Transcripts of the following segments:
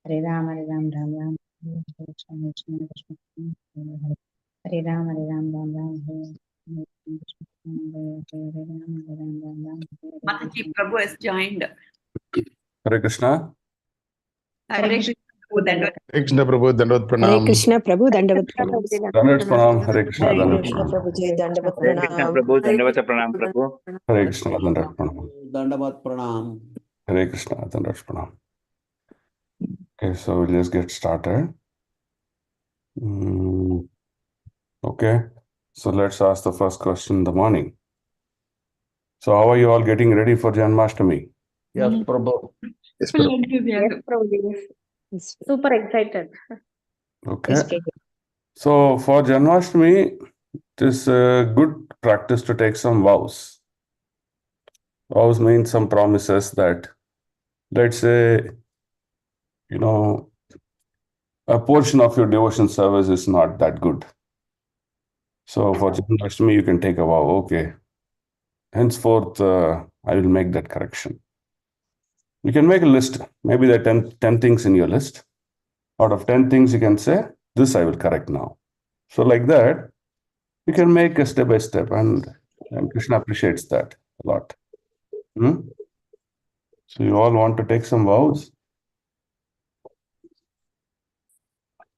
Hare Ram, Ram Ram. Hare Krishna, Krishna Krishna, Hare Ram, Ram Ram. Hare Mataji Prabhu has joined. Hare Krishna. Hare Krishna Prabhu, Dandavad. Krishna Prabhu, Dandavad Hare Pranam. Krishna Prabhu, Dandavat Pranam. Dandavat Pranam. Hare Krishna. Hare Dandavat Krishna Pranam. Prabhu Ji, Dandavat Hare Krishna Pranam. Prabhu, Dandavata Pranam Prabhu. Hare Krishna. Dandavat Pranam. Dandavat Pranam. Hare Krishna. Dandavat Pranam. Okay, so we'll just get started. Okay, so let's ask the first question in the morning. So how are you all getting ready for Janmashtami? Yes, Prabhu. Yes, Prabhu. Yes, Prabhu. Yes, Super excited. Okay, yes, Prabhu. so for Janmashtami, it is a good practice to take some vows. Vows means some promises that, let's say, a portion of your devotion service is not that good. So for Janmashtami, you can take a vow, okay, henceforth, I will make that correction. You can make a list. Maybe there are 10 things in your list. Out of 10 things, you can say, this I will correct now. So like that, you can make a step by step, and Krishna appreciates that a lot. So you all want to take some vows?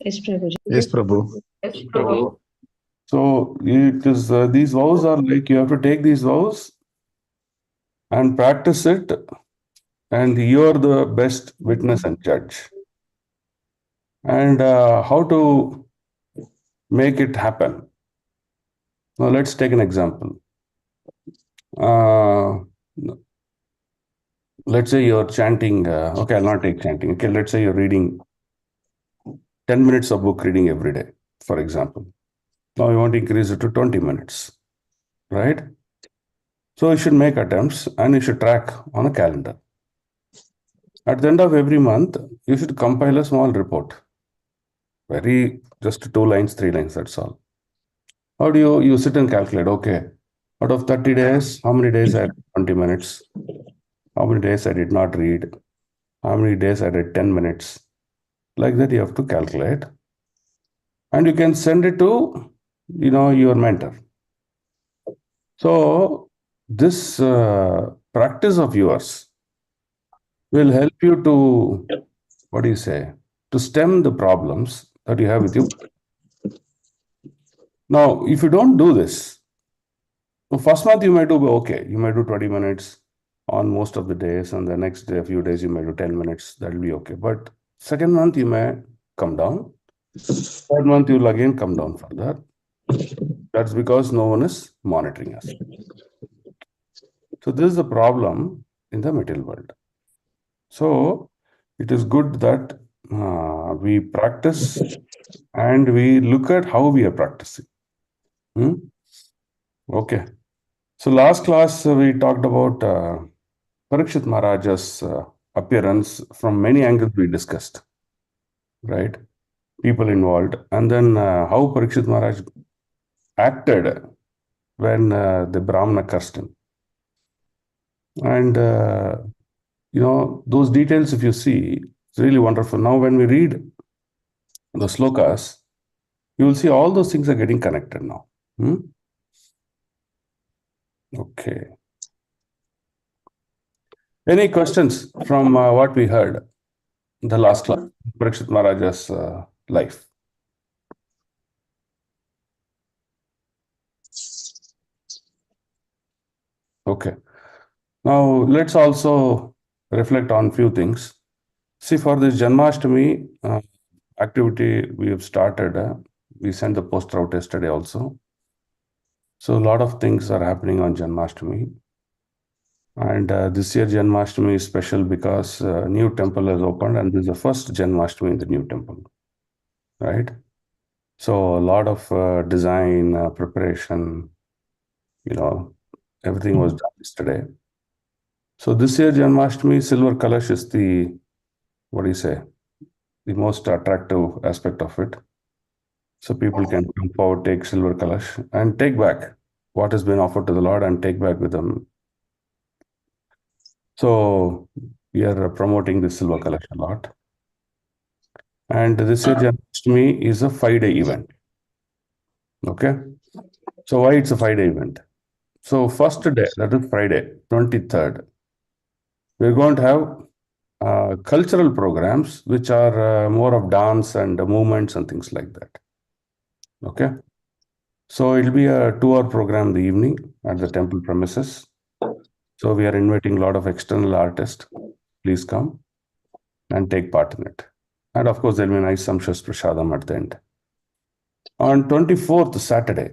Yes, Prabhu. Yes, Prabhu. Yes, Prabhu. So it is these vows are like you have to take these vows and practice it, and you're the best witness and judge. And how to make it happen? Now let's take an example. Let's say you're chanting. Okay, I'll not take chanting. Okay, let's say you're reading 10 minutes of book reading every day, for example. Now you want to increase it to 20 minutes, right? So you should make attempts and you should track on a calendar. At the end of every month, you should compile a small report. Just 2 lines, 3 lines, that's all. How do you sit and calculate? Okay, out of 30 days, how many days I had 20 minutes? How many days I did not read? How many days I did 10 minutes? Like that, you have to calculate. And you can send it to, your mentor. So this practice of yours will help you to, to stem the problems that you have with you. Now, if you don't do this, the first month you might do okay. You might do 20 minutes on most of the days, and the next day, a few days, you might do 10 minutes. That will be okay. But second month, you may come down. Third month, you will again come down further. That's because no one is monitoring us. So this is the problem in the material world. So it is good that we practice and we look at how we are practicing. Okay. So last class we talked about Parikshit Maharaja's appearance. From many angles we discussed, right? People involved, and then how Parikshit Maharaj acted when the Brahmana cursed him. And those details, if you see, it's really wonderful. Now when we read the slokas, you will see all those things are getting connected now. Okay. Any questions from what we heard in the last class, Parikshit Maharaja's life? Okay. Now let's also reflect on few things. See, for this Janmashtami activity we have started, we sent the poster out yesterday also. So a lot of things are happening on Janmashtami. And this year Janmashtami is special because a new temple has opened, and this is the first Janmashtami in the new temple, right? So a lot of design, preparation, everything was done yesterday. So this year Janmashtami, silver Kalash is the most attractive aspect of it. So people can come forward, take silver Kalash and take back what has been offered to the Lord and take back with them. So we are promoting the silver Kalash a lot. And this year Janmashtami is a 5-day event. Okay. So why it's a 5-day event? So first day, that is Friday, 23rd, we're going to have cultural programs which are more of dance and movements and things like that. Okay. So it'll be a 2-hour program in the evening at the temple premises. So we are inviting a lot of external artists. Please come and take part in it. And of course, there'll be a nice sumptuous prasadam at the end. On 24th, Saturday,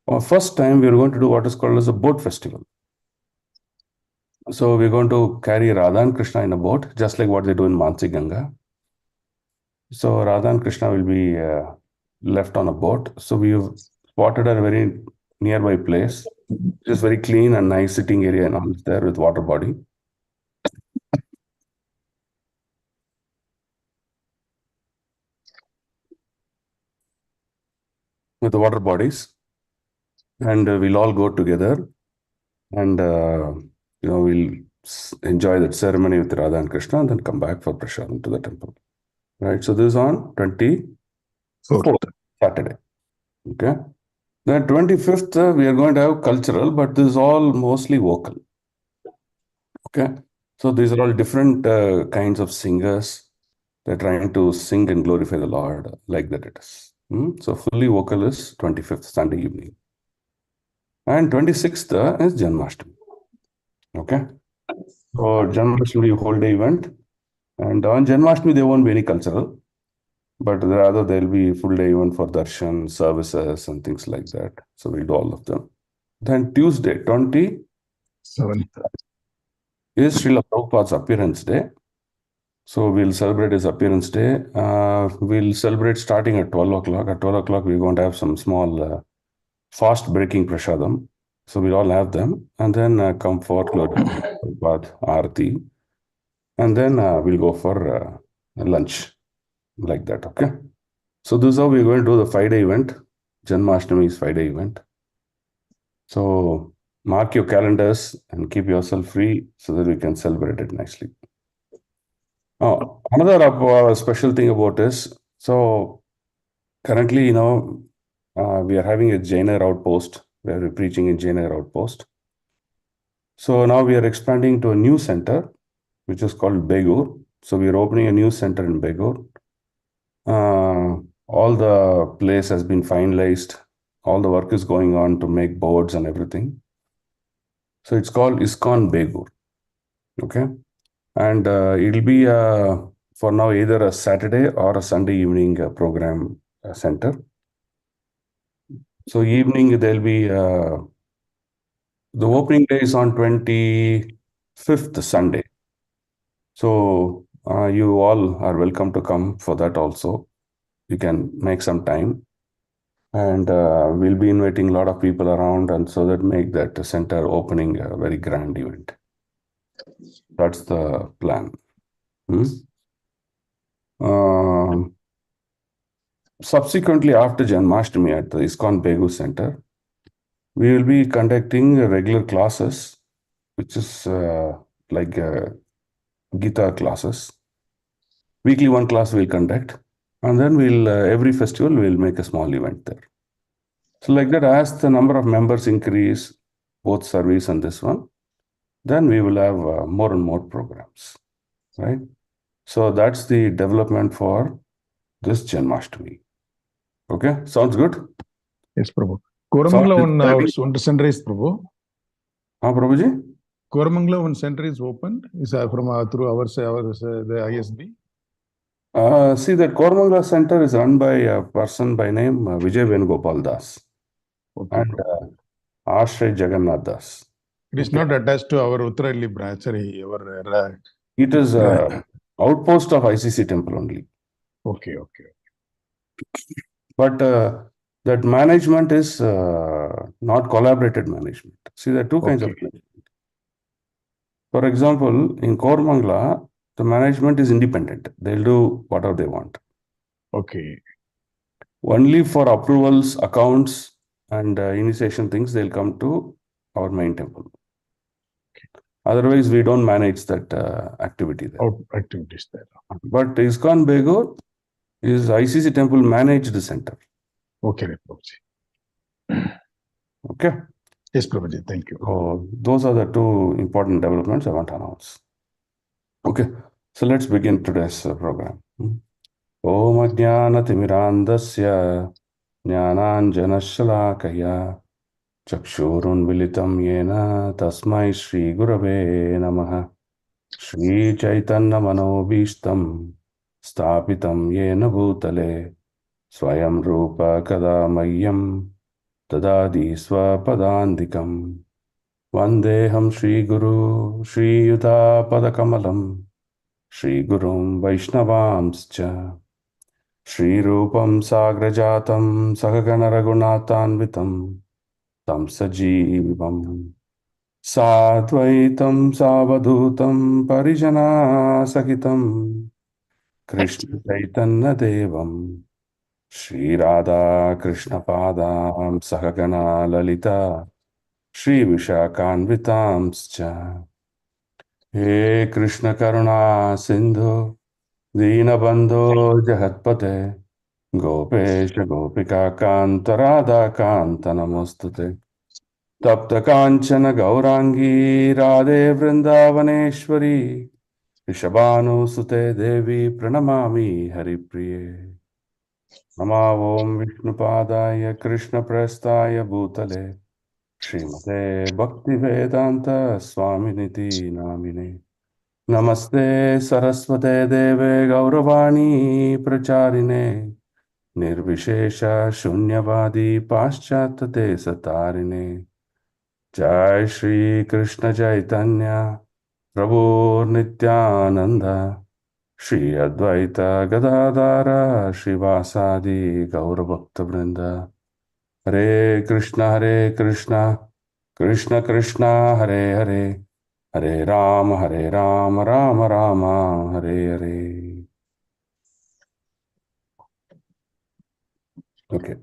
for first time, we are going to do what is called as a boat festival. So we're going to carry Radha and Krishna in a boat, just like what they do in Mansi Ganga. So Radha and Krishna will be left on a boat. So we've spotted a very nearby place. It's very clean and nice sitting area and all is there with water body. With the water bodies. And we'll all go together and we'll enjoy that ceremony with Radha and Krishna and then come back for prasadam to the temple. Right. So this is on 24th, Saturday. Okay. Then 25th, we are going to have cultural, but this is all mostly vocal. Okay. So these are all different kinds of singers. They're trying to sing and glorify the Lord like that it is. So fully vocal is 25th, Sunday evening. And 26th is Janmashtami. Okay. So Janmashtami whole day event. And on Janmashtami, there won't be any cultural. But rather there'll be full day event for darshan, services and things like that. So we'll do all of them. Then Tuesday, 27th is Srila Prabhupada's appearance day. So we'll celebrate his appearance day. We'll celebrate starting at 12 o'clock. At 12 o'clock, we're going to have some small fast breaking prasadam. So we'll all have them. And then come for Prabhupada Aarti. And then we'll go for lunch. Like that, okay? So this is how we're going to do the 5-day event. Janmashtami is 5-day event. So mark your calendars and keep yourself free so that we can celebrate it nicely. Oh, another special thing about this. So currently, we are having a Jainer outpost where we're preaching in Jainer outpost. So now we are expanding to a new center, which is called Begur. So we are opening a new center in Begur. All the place has been finalized. All the work is going on to make boards and everything. So it's called ISKCON Begur. Okay. And it'll be for now either a Saturday or a Sunday evening program center. So evening there'll be the opening day is on 25th Sunday. So you all are welcome to come for that also. You can make some time. And we'll be inviting a lot of people around and so that make that center opening a very grand event. That's the plan. Subsequently, after Janmashtami at the ISKCON Begur Center, we will be conducting regular classes, which is like Gita classes. Weekly one class we'll conduct. And then we'll every festival we'll make a small event there. So like that, as the number of members increase, both service and this one, then we will have more and more programs, right? So that's the development for this Janmashtami. Okay, sounds good? Yes, Prabhu. Koramangala one center is Prabhu. Prabhuji? Koramangala one center is opened. Is from through our the ISB. See, that Koramangala center is run by a person by name Vijay Venugopal Das. Okay, and Ashray Jagannath Das. It is not attached to our Uttarali branch. It is outpost of ICC temple only. Okay. But that management is not collaborated management. See, there are two kinds of management. For example, in Koramangala, the management is independent. They'll do whatever they want. Okay. Only for approvals, accounts, and initiation things, they'll come to our main temple. Otherwise, we don't manage that activity there. Out activities there. But ISKCON Begur is ICC temple managed center. Okay, Prabhuji. Okay. Yes, Prabhuji. Thank you. So those are the two important developments I want to announce. Okay. So let's begin today's program. Om Ajnanatimirandasya Jnananjanashalakaya Chakshurunmilitam Yena Tasmai Shri Gurave Namaha Shri Chaitanya Manobishtam Stapitam Yena Bhutale Swayam Rupa Kadamayyam Tadadi Swapadandikam Vandeham Shri Guru Shri Yuta Padakamalam Shri Gurum Vaishnavamscha Shri Rupam Sagrajatam Sagagana Raghunatanvitam Tam Sajivam Sadvaitam Savadutam Parijana Sahitam Krishna Chaitanya Devam Shri Radha Krishna Padam Sahagana Lalita Shri Vishakanvitamscha He Krishna Karuna Sindhu Dinabandho Jagatpate Gopesha Gopika Kanta Radha Kanta Namostute Tapta Kanchana Gaurangi Radhe Vrindavaneshwari Rishabhanu Sute Devi Pranamami Haripriye Nama Om Vishnupadaya Krishna Prestaya Bhutale Srimate Bhaktivedanta Swaminiti Namine Namaste Saraswate Deve Gauravani Pracharine Nirvishesha Shunyavadi Paschattate Satarine Jai Shri Krishna Chaitanya Prabhu Nityananda Shri Advaita Gadadara Shivasadi Gaurabhakta Vrinda Hare Krishna Krishna Krishna Hare Hare Hare Rama Rama Rama Hare Hare. Okay,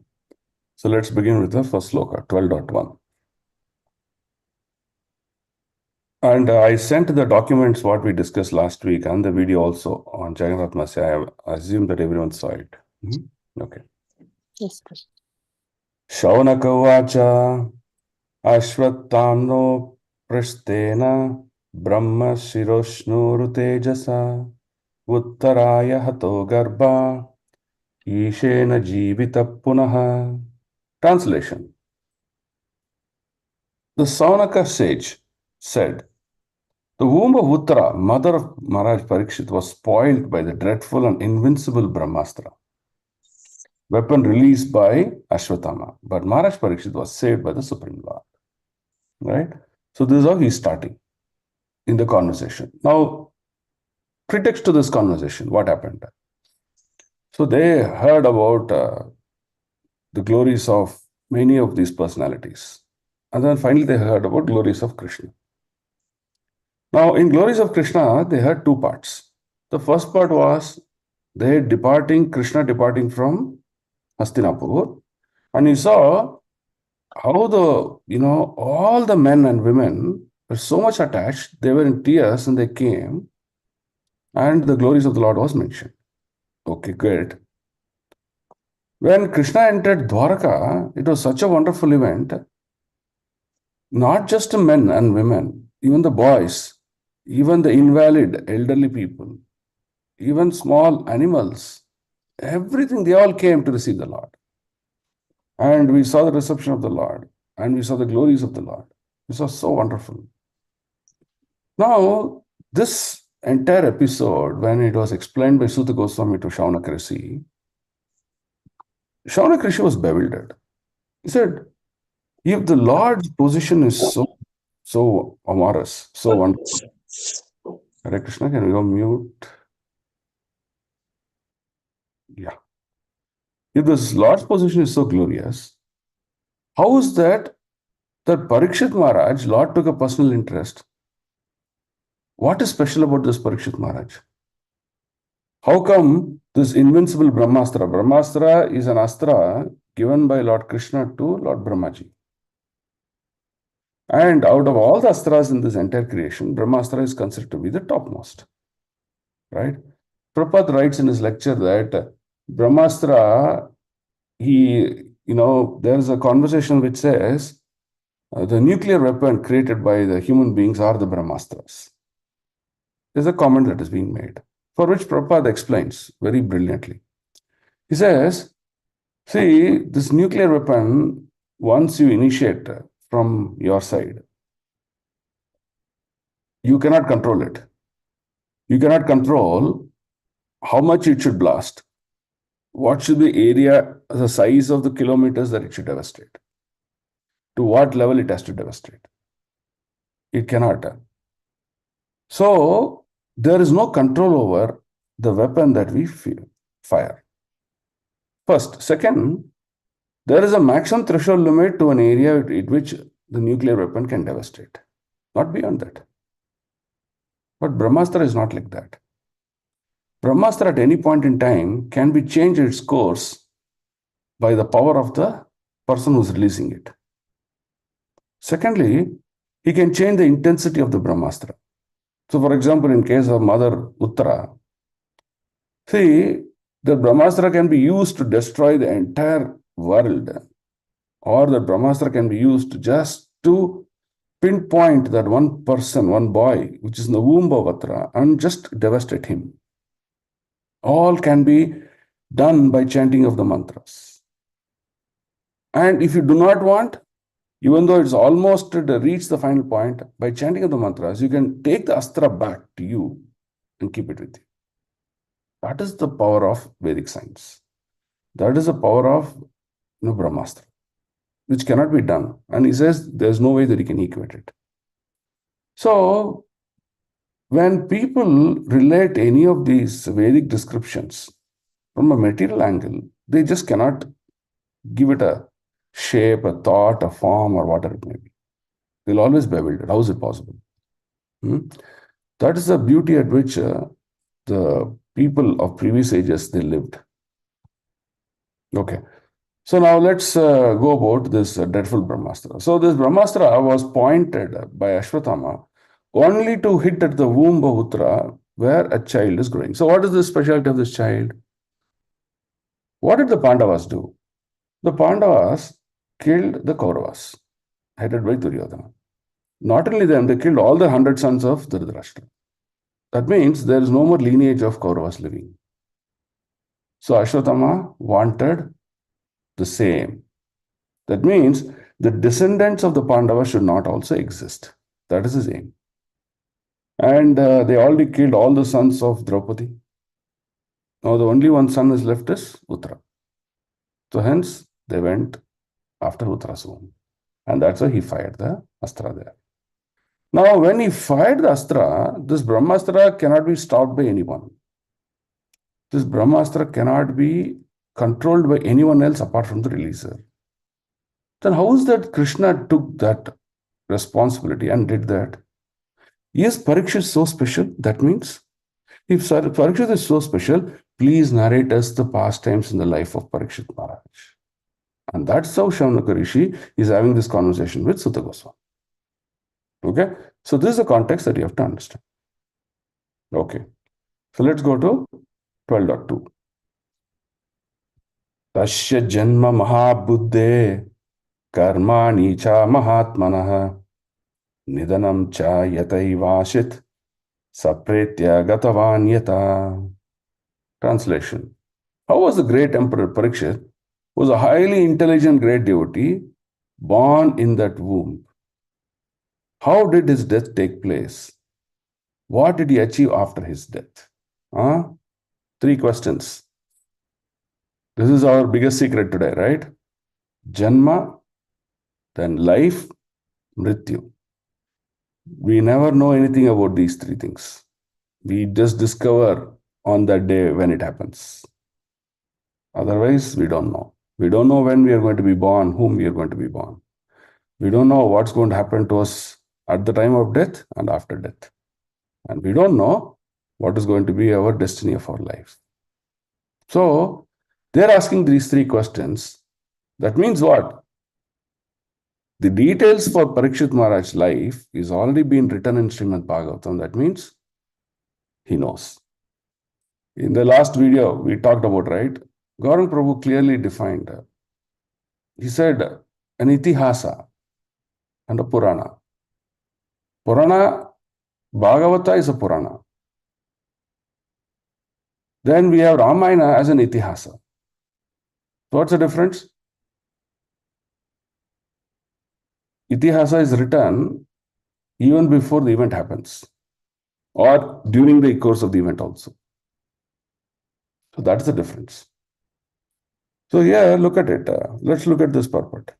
so let's begin with the first sloka, 12.1. And I sent the documents what we discussed last week and the video also on Jagannath Masya. I assume that everyone saw it. Okay. Yes, Prabhuji. Shaunaka Vacha Ashwattamno Prasthena Brahma Shiroshnuru Tejasa Uttaraya Hato Garbha Ishena Jivita Punaha. Translation. The Saunaka sage said, the womb of Uttara, mother of Maharaj Parikshit, was spoiled by the dreadful and invincible Brahmastra, weapon released by Ashwatthama. But Maharaj Parikshit was saved by the Supreme Lord. Right? So this is how he's starting in the conversation. Now, pretext to this conversation, what happened? So they heard about the glories of many of these personalities. And then finally they heard about glories of Krishna. Now, in glories of Krishna, they had two parts. The first part was Krishna departing from Hastinapur, and you saw how all the men and women were so much attached, they were in tears and they came, and the glories of the Lord was mentioned. Okay, great. When Krishna entered Dwaraka, it was such a wonderful event. Not just men and women, even the boys, even the invalid elderly people, even small animals, everything, they all came to receive the Lord. And we saw the reception of the Lord, and we saw the glories of the Lord. This was so wonderful. Now, this entire episode, when it was explained by Suta Goswami to Shaunaka Rishi, Shaunaka Rishi was bewildered. He said, if the Lord's position is so amorous, so wonderful. Hare Krishna, can we go mute? Yeah. If this Lord's position is so glorious, how is that Parikshit Maharaj, Lord took a personal interest? What is special about this Parikshit Maharaj? How come this invincible Brahmastra? Brahmastra is an astra given by Lord Krishna to Lord Brahmaji. And out of all the astras in this entire creation, Brahmastra is considered to be the topmost. Right? Prabhupada writes in his lecture that Brahmastra, there's a conversation which says the nuclear weapon created by the human beings are the Brahmastras. There's a comment that is being made, for which Prabhupada explains very brilliantly. He says, see, this nuclear weapon, once you initiate from your side, you cannot control it. You cannot control how much it should blast, what should be area, the size of the kilometers that it should devastate, to what level it has to devastate. It cannot. So, there is no control over the weapon that we fire. First. Second, there is a maximum threshold limit to an area at which the nuclear weapon can devastate. Not beyond that. But Brahmastra is not like that. Brahmastra at any point in time can be changed its course by the power of the person who's releasing it. Secondly, he can change the intensity of the Brahmastra. So, for example, in case of Mother Uttara, see, the Brahmastra can be used to destroy the entire world, or the Brahmastra can be used just to pinpoint that one person, one boy, which is in the womb of Uttara, and just devastate him. All can be done by chanting of the mantras. And if you do not want, even though it's almost reached the final point, by chanting of the mantras, you can take the astra back to you and keep it with you. That is the power of Vedic science. That is the power of Brahmastra, which cannot be done. And he says there's no way that he can equate it. So, when people relate any of these Vedic descriptions from a material angle, they just cannot give it a shape, a thought, a form, or whatever it may be. They'll always be bewildered. How is it possible? That is the beauty at which the people of previous ages, they lived. Okay. So now let's go about this dreadful Brahmastra. So this Brahmastra was pointed by Ashwatthama only to hit at the womb of Uttara where a child is growing. So what is the specialty of this child? What did the Pandavas do? The Pandavas killed the Kauravas, headed by Duryodhana. Not only them, they killed all the 100 sons of Dhritarashtra. That means there is no more lineage of Kauravas living. So Ashwatthama wanted the same. That means the descendants of the Pandavas should not also exist. That is his aim. And they already killed all the sons of Draupadi. Now the only one son is left is Uttara. So hence they went after Uttara's womb. And that's why he fired the astra there. Now when he fired the astra, this Brahmastra cannot be stopped by anyone. This Brahmastra cannot be controlled by anyone else apart from the releaser. Then how is that Krishna took that responsibility and did that? Is Parikshit so special? That means, if Parikshit is so special, please narrate us the pastimes in the life of Parikshit Maharaj. And that's how Shaunaka Rishi is having this conversation with Sutta Goswami. Okay? So this is the context that you have to understand. Okay. So let's go to 12.2. Tasya janma mahabuddhe karmani cha mahatmanaha nidanam cha yataivashit sapretya gatavanyata. Translation. How was the great Emperor Parikshit, who was a highly intelligent great devotee, born in that womb? How did his death take place? What did he achieve after his death? 3 questions. This is our biggest secret today, right? Janma, then life, Mrityu. We never know anything about these 3 things. We just discover on that day when it happens. Otherwise, we don't know. We don't know when we are going to be born, whom we are going to be born. We don't know what's going to happen to us at the time of death and after death. And we don't know what is going to be our destiny of our life. So, they're asking these 3 questions. That means what? the details for Parikshit Maharaj's life is already been written in Srimad Bhagavatam. That means he knows. In the last video, we talked about, right? Gaurang Prabhu clearly defined. He said an itihasa and a Purana. Purana, Bhagavata is a Purana. Then we have Ramayana as an itihasa. What's the difference? Itihasa is written even before the event happens or during the course of the event also. So that's the difference. So here, look at it. Let's look at this purport.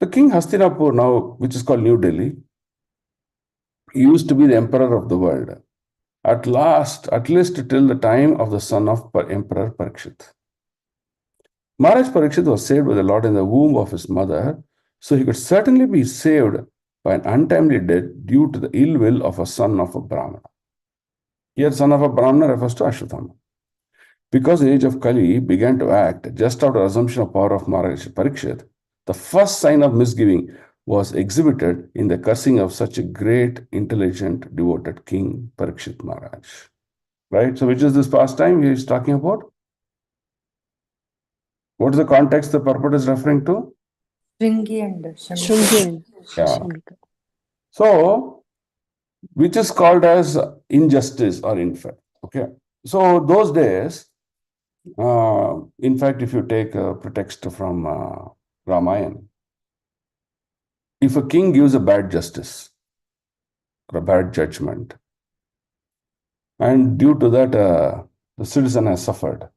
The king Hastinapur now, which is called New Delhi, used to be the emperor of the world. At least till the time of the son of Emperor Parikshit. Maharaj Parikshit was saved by the Lord in the womb of his mother, so he could certainly be saved by an untimely death due to the ill will of a son of a Brahmana. Here, son of a Brahmana refers to Ashwatthama. Because the age of Kali began to act just after assumption of power of Maharaj Parikshit, the first sign of misgiving was exhibited in the cursing of such a great, intelligent, devoted king, Parikshit Maharaj. Right? So, which is this pastime he is talking about? What is the context the purport is referring to? Shringi and Yeah. Shamika. So, which is called as injustice or unfair. Okay. So, those days, in fact, if you take a pretext from Ramayana, if a king gives a bad justice or a bad judgment, and due to that the citizen has suffered,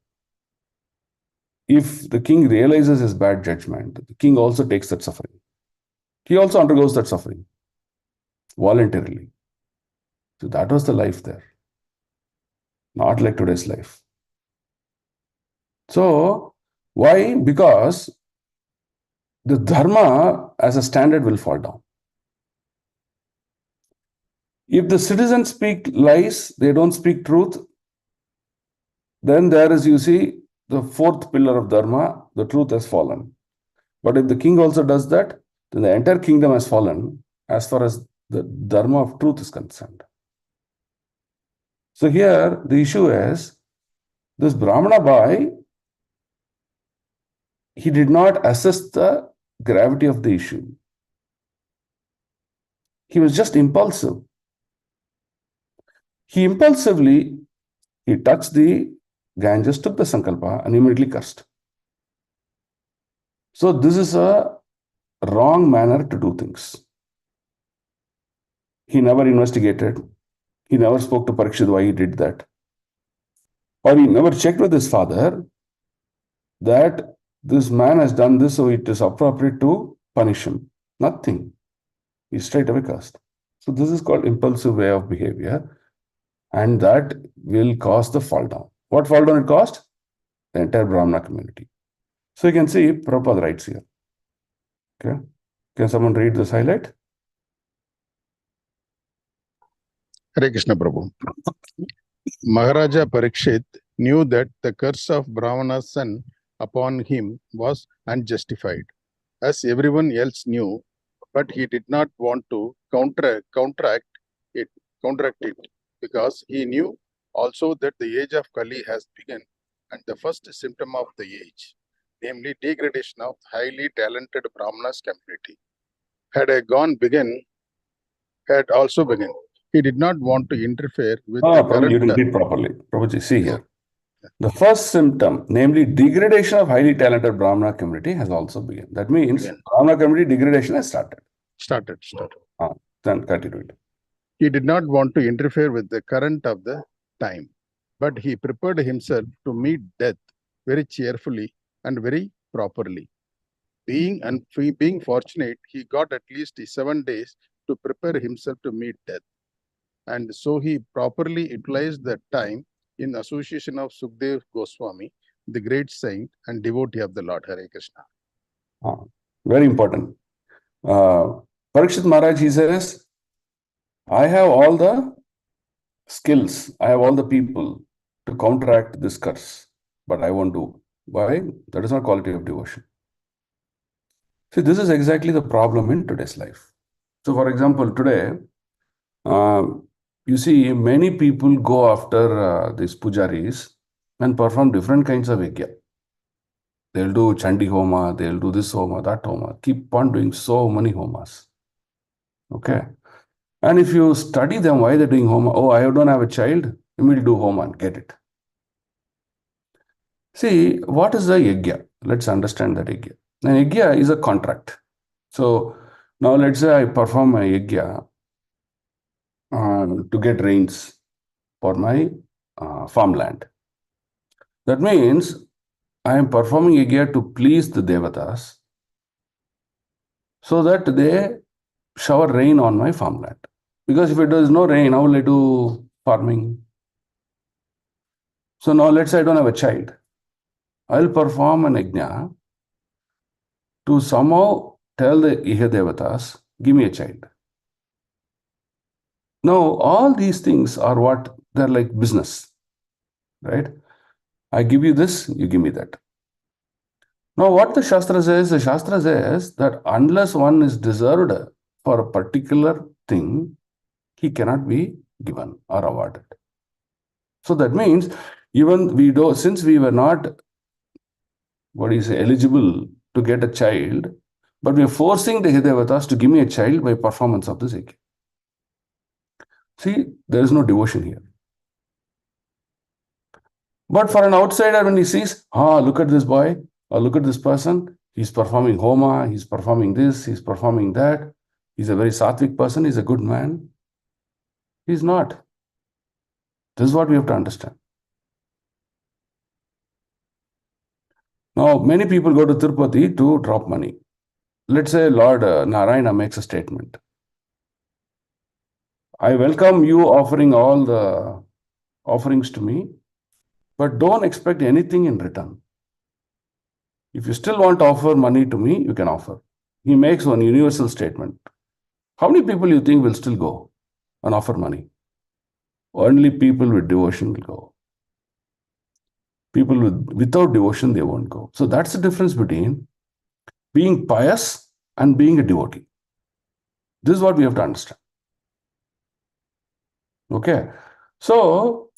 if the king realizes his bad judgment, the king also takes that suffering. He also undergoes that suffering voluntarily. So that was the life there, not like today's life. So why? Because the dharma as a standard will fall down. If the citizens speak lies, they don't speak truth, then there is, you see, the fourth pillar of dharma, the truth has fallen. But if the king also does that, then the entire kingdom has fallen as far as the dharma of truth is concerned. So here the issue is, this Brahmana boy, he did not assess the gravity of the issue. He was just impulsive. He touched the Ganges, took the sankalpa and immediately cursed. So this is a wrong manner to do things. He never investigated. He never spoke to Parikshit why he did that. Or he never checked with his father that this man has done this, so it is appropriate to punish him. Nothing. He straight away cursed. So this is called impulsive way of behavior, and that will cause the fall down. What fall down it caused? The entire Brahmana community. So you can see Prabhupada writes here. Okay. Can someone read this highlight? Hare Krishna Prabhu. Maharaja Parikshit knew that the curse of Brahmana's son upon him was unjustified, as everyone else knew, but he did not want to counteract it, because he knew also that the age of Kali has begun, and the first symptom of the age, namely degradation of highly talented Brahmanas community, had also begun. He did not want to interfere with the Prabhu, current. you didn't read properly. Prabhuji, see here. The first symptom, namely degradation of highly talented Brahmana community, has also begun. That means Brahmana community degradation has started. Started. Then continue it. He did not want to interfere with the current of the time, but he prepared himself to meet death very cheerfully and very properly. Being fortunate, he got at least 7 days to prepare himself to meet death. And so he properly utilized that time in association of Sukdev Goswami, the great saint and devotee of the Lord. Hare Krishna. Very important. Parikshit Maharaj, he says, I have all the skills, I have all the people to counteract this curse, but I won't do. Why? That is not quality of devotion. See, this is exactly the problem in today's life. So, for example, today, you see many people go after these pujaris and perform different kinds of yajna. They'll do Chandi Homa, they'll do this Homa, that Homa, keep on doing so many Homas. Okay. And if you study them, why they're doing Homa, oh, I don't have a child, immediately do Homa and get it. See, what is a yajna? Let's understand that yajna. An yajna is a contract. So, now let's say I perform a yajna to get rains for my farmland. That means I am performing yajna to please the devatas so that they shower rain on my farmland. Because if there is no rain, how will I do farming? So now let's say I don't have a child. I'll perform an yajna to somehow tell the Iha devatas, give me a child. Now, all these things are what? They're like business, right? I give you this, you give me that. Now, what the Shastra says that unless one is deserved for a particular thing, he cannot be given or awarded. So that means even we do, since we were not, eligible to get a child, but we are forcing the Hidevatas to give me a child by performance of this yajna. See, there is no devotion here. But for an outsider, when he sees, look at this boy, or look at this person, he's performing Homa, he's performing this, he's performing that, he's a very sattvic person, he's a good man. He's not. This is what we have to understand. Now, many people go to Tirupati to drop money. Let's say Lord Narayana makes a statement. I welcome you offering all the offerings to me, but don't expect anything in return. If you still want to offer money to me, you can offer. He makes one universal statement. How many people you think will still go and offer money? Only people with devotion will go. People without devotion, they won't go. So that's the difference between being pious and being a devotee. This is what we have to understand. Okay. So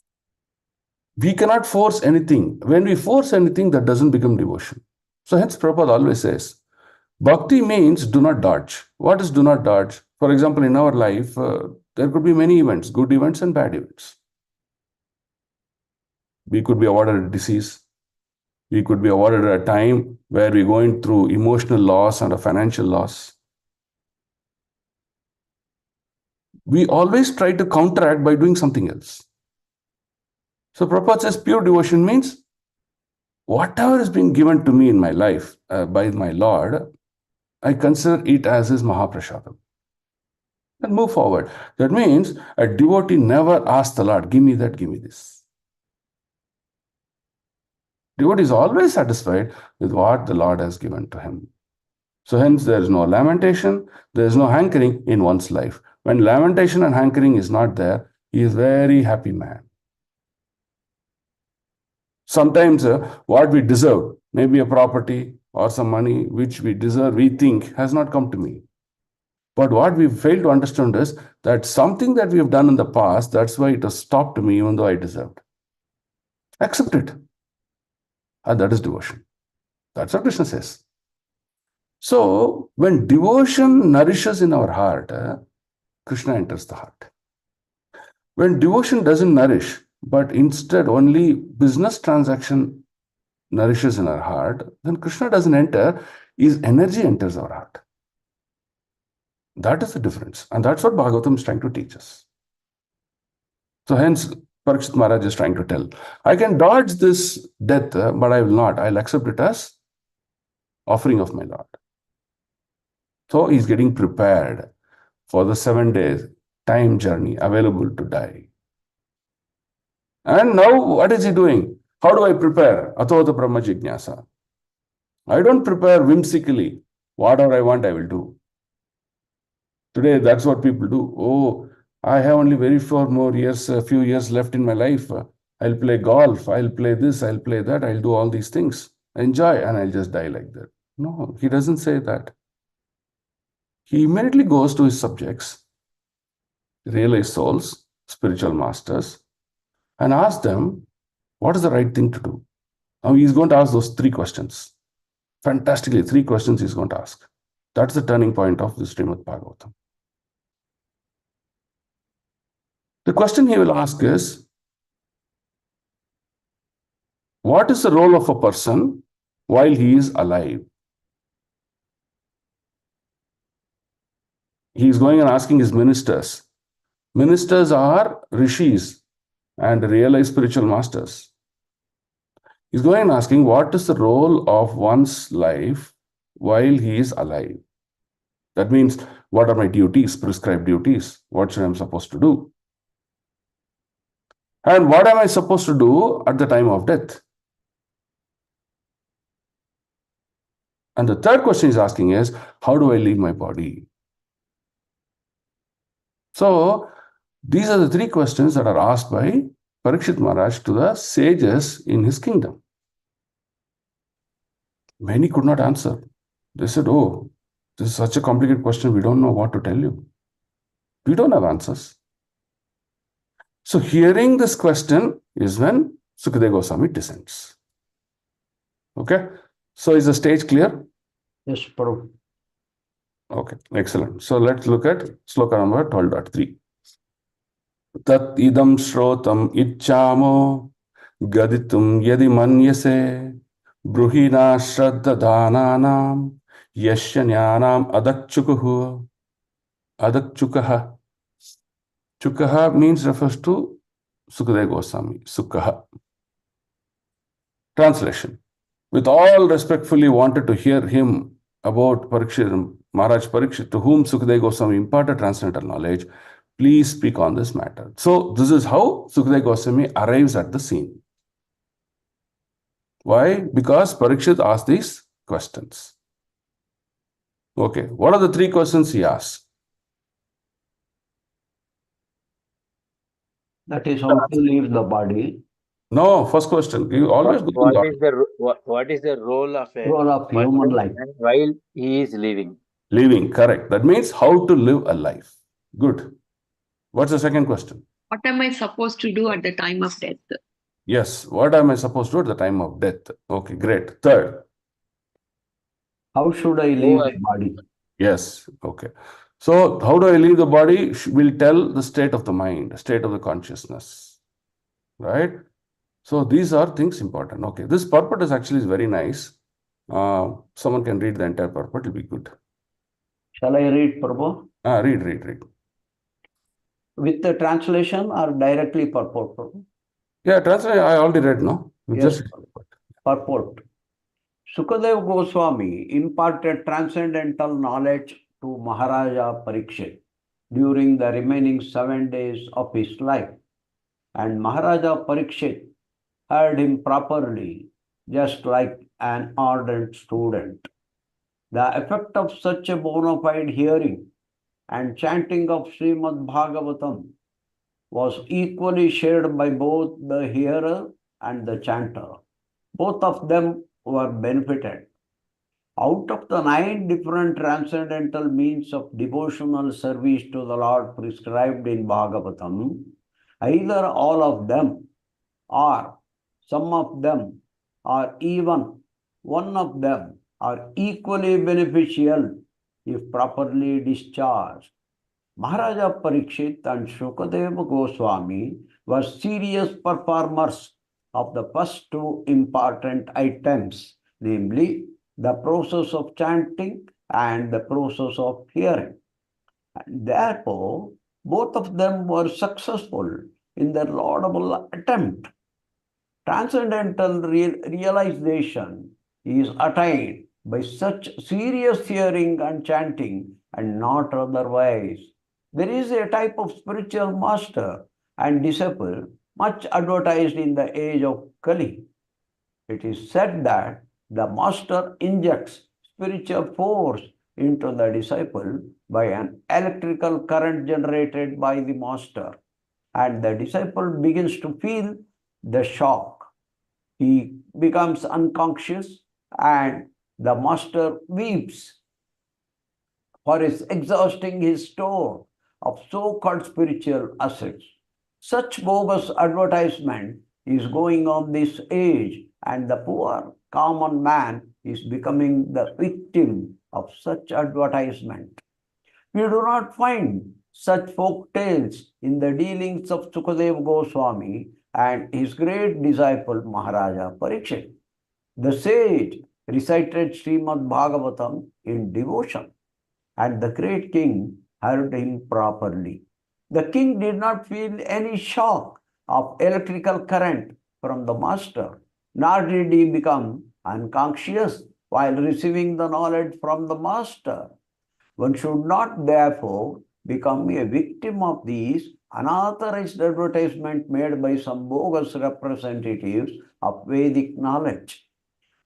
we cannot force anything. When we force anything, that doesn't become devotion. So hence Prabhupada always says, Bhakti means do not dodge. What is do not dodge? For example, in our life, there could be many events, good events and bad events. We could be awarded a disease. We could be awarded a time where we're going through emotional loss and a financial loss. We always try to counteract by doing something else. So Prabhupada says pure devotion means whatever is being given to me in my life by my Lord, I consider it as his Mahaprasadam. And move forward. That means a devotee never asks the Lord, give me that, give me this. Devotee is always satisfied with what the Lord has given to him. So hence there is no lamentation, there is no hankering in one's life. When lamentation and hankering is not there, he is a very happy man. Sometimes what we deserve, maybe a property or some money which we deserve, we think has not come to me. But what we fail to understand is that something that we have done in the past, that's why it has stopped to me even though I deserved. Accept it. And that is devotion. That's what Krishna says. So when devotion nourishes in our heart, Krishna enters the heart. When devotion doesn't nourish, but instead only business transaction nourishes in our heart, then Krishna doesn't enter, his energy enters our heart. That is the difference. And that's what Bhagavatham is trying to teach us. So hence, Parikshit Maharaj is trying to tell, I can dodge this death, but I will not. I'll accept it as offering of my Lord. So he's getting prepared for the 7 days time journey available to die. And now what is he doing? How do I prepare? Atavata Brahma Jignasa. I don't prepare whimsically. Whatever I want, I will do. Today, that's what people do. Oh, I have only very few years left in my life. I'll play golf. I'll play this. I'll play that. I'll do all these things. Enjoy, and I'll just die like that. No, he doesn't say that. he immediately goes to his subjects, realized souls, spiritual masters, and asks them, what is the right thing to do? Now he's going to ask those three questions. Fantastically, three questions he's going to ask. That's the turning point of the Srimad Bhagavatam. The question he will ask is, what is the role of a person while he is alive? He's going and asking his ministers. Ministers are rishis and realized spiritual masters. He's going and asking, what is the role of one's life while he is alive? That means, what are my duties, prescribed duties? What should I am supposed to do? And what am I supposed to do at the time of death? And the third question he's asking is, how do I leave my body? So, these are the three questions that are asked by Parikshit Maharaj to the sages in his kingdom. Many could not answer. They said, oh, this is such a complicated question, we don't know what to tell you. We don't have answers. So, hearing this question is when Sukadeva Goswami descends. Okay? So, is the stage clear? Yes, Prabhu. Okay, excellent. So, let's look at sloka number 12.3. Tat idam shrotam ichchamo gaditum yadi manyase bruhina shraddha dhananam yasya jnanam adakchukuhu. Adakchukaha. Chukaha means refers to Sukadeva Goswami. Sukkaha. Translation. With all respectfully wanted to hear him about Parikshit, Maharaj Parikshit, to whom Sukadeva Goswami imparted transcendental knowledge, please speak on this matter. So, this is how Sukadeva Goswami arrives at the scene. Why? Because Parikshit asked these questions. Okay, what are the three questions he asked? That is how to leave the body. No, first question. You always go to What the is the what is the role of a Role of human life. man while he is living? living, correct. That means how to live a life. Good. What's the second question? What am I supposed to do at the time of death? Yes, what am I supposed to do at the time of death? Okay, great. Third. How should I leave the body? Yes, okay. So, how do I leave the body? Will tell the state of the mind, state of the consciousness, right? So, these are things important. Okay, this purport is actually very nice. Someone can read the entire purport, it will be good. Shall I read, Prabhu? Read. With the translation or directly purport, Prabhu? Yeah, translate. I already read, no? Yes, purport. Sukadeva Goswami imparted transcendental knowledge to Maharaja Parikshit during the remaining 7 days of his life. And Maharaja Parikshit heard him properly, just like an ardent student. The effect of such a bona fide hearing and chanting of Srimad Bhagavatam was equally shared by both the hearer and the chanter. Both of them were benefited. Out of the 9 different transcendental means of devotional service to the Lord prescribed in Bhagavatam, either all of them or some of them or even one of them are equally beneficial if properly discharged. Maharaja Parikshit and Shukadeva Goswami were serious performers of the first 2 important items, namely the process of chanting and the process of hearing. And therefore, both of them were successful in their laudable attempt. Transcendental realization is attained by such serious hearing and chanting and not otherwise. There is a type of spiritual master and disciple much advertised in the age of Kali. It is said that the master injects spiritual force into the disciple by an electrical current generated by the master, and the disciple begins to feel the shock. He becomes unconscious and the master weeps. for his exhausting his store of so-called spiritual assets. Such bogus advertisement is going on this age, and the poor common man is becoming the victim of such advertisement. We do not find such folk tales in the dealings of Sukadeva Goswami and his great disciple Maharaja Parikshit. The sage recited Srimad Bhagavatam in devotion, and the great king heard him properly. The king did not feel any shock of electrical current from the master, nor did he become unconscious while receiving the knowledge from the master. One should not, therefore, become a victim of these unauthorized advertisements made by some bogus representatives of Vedic knowledge.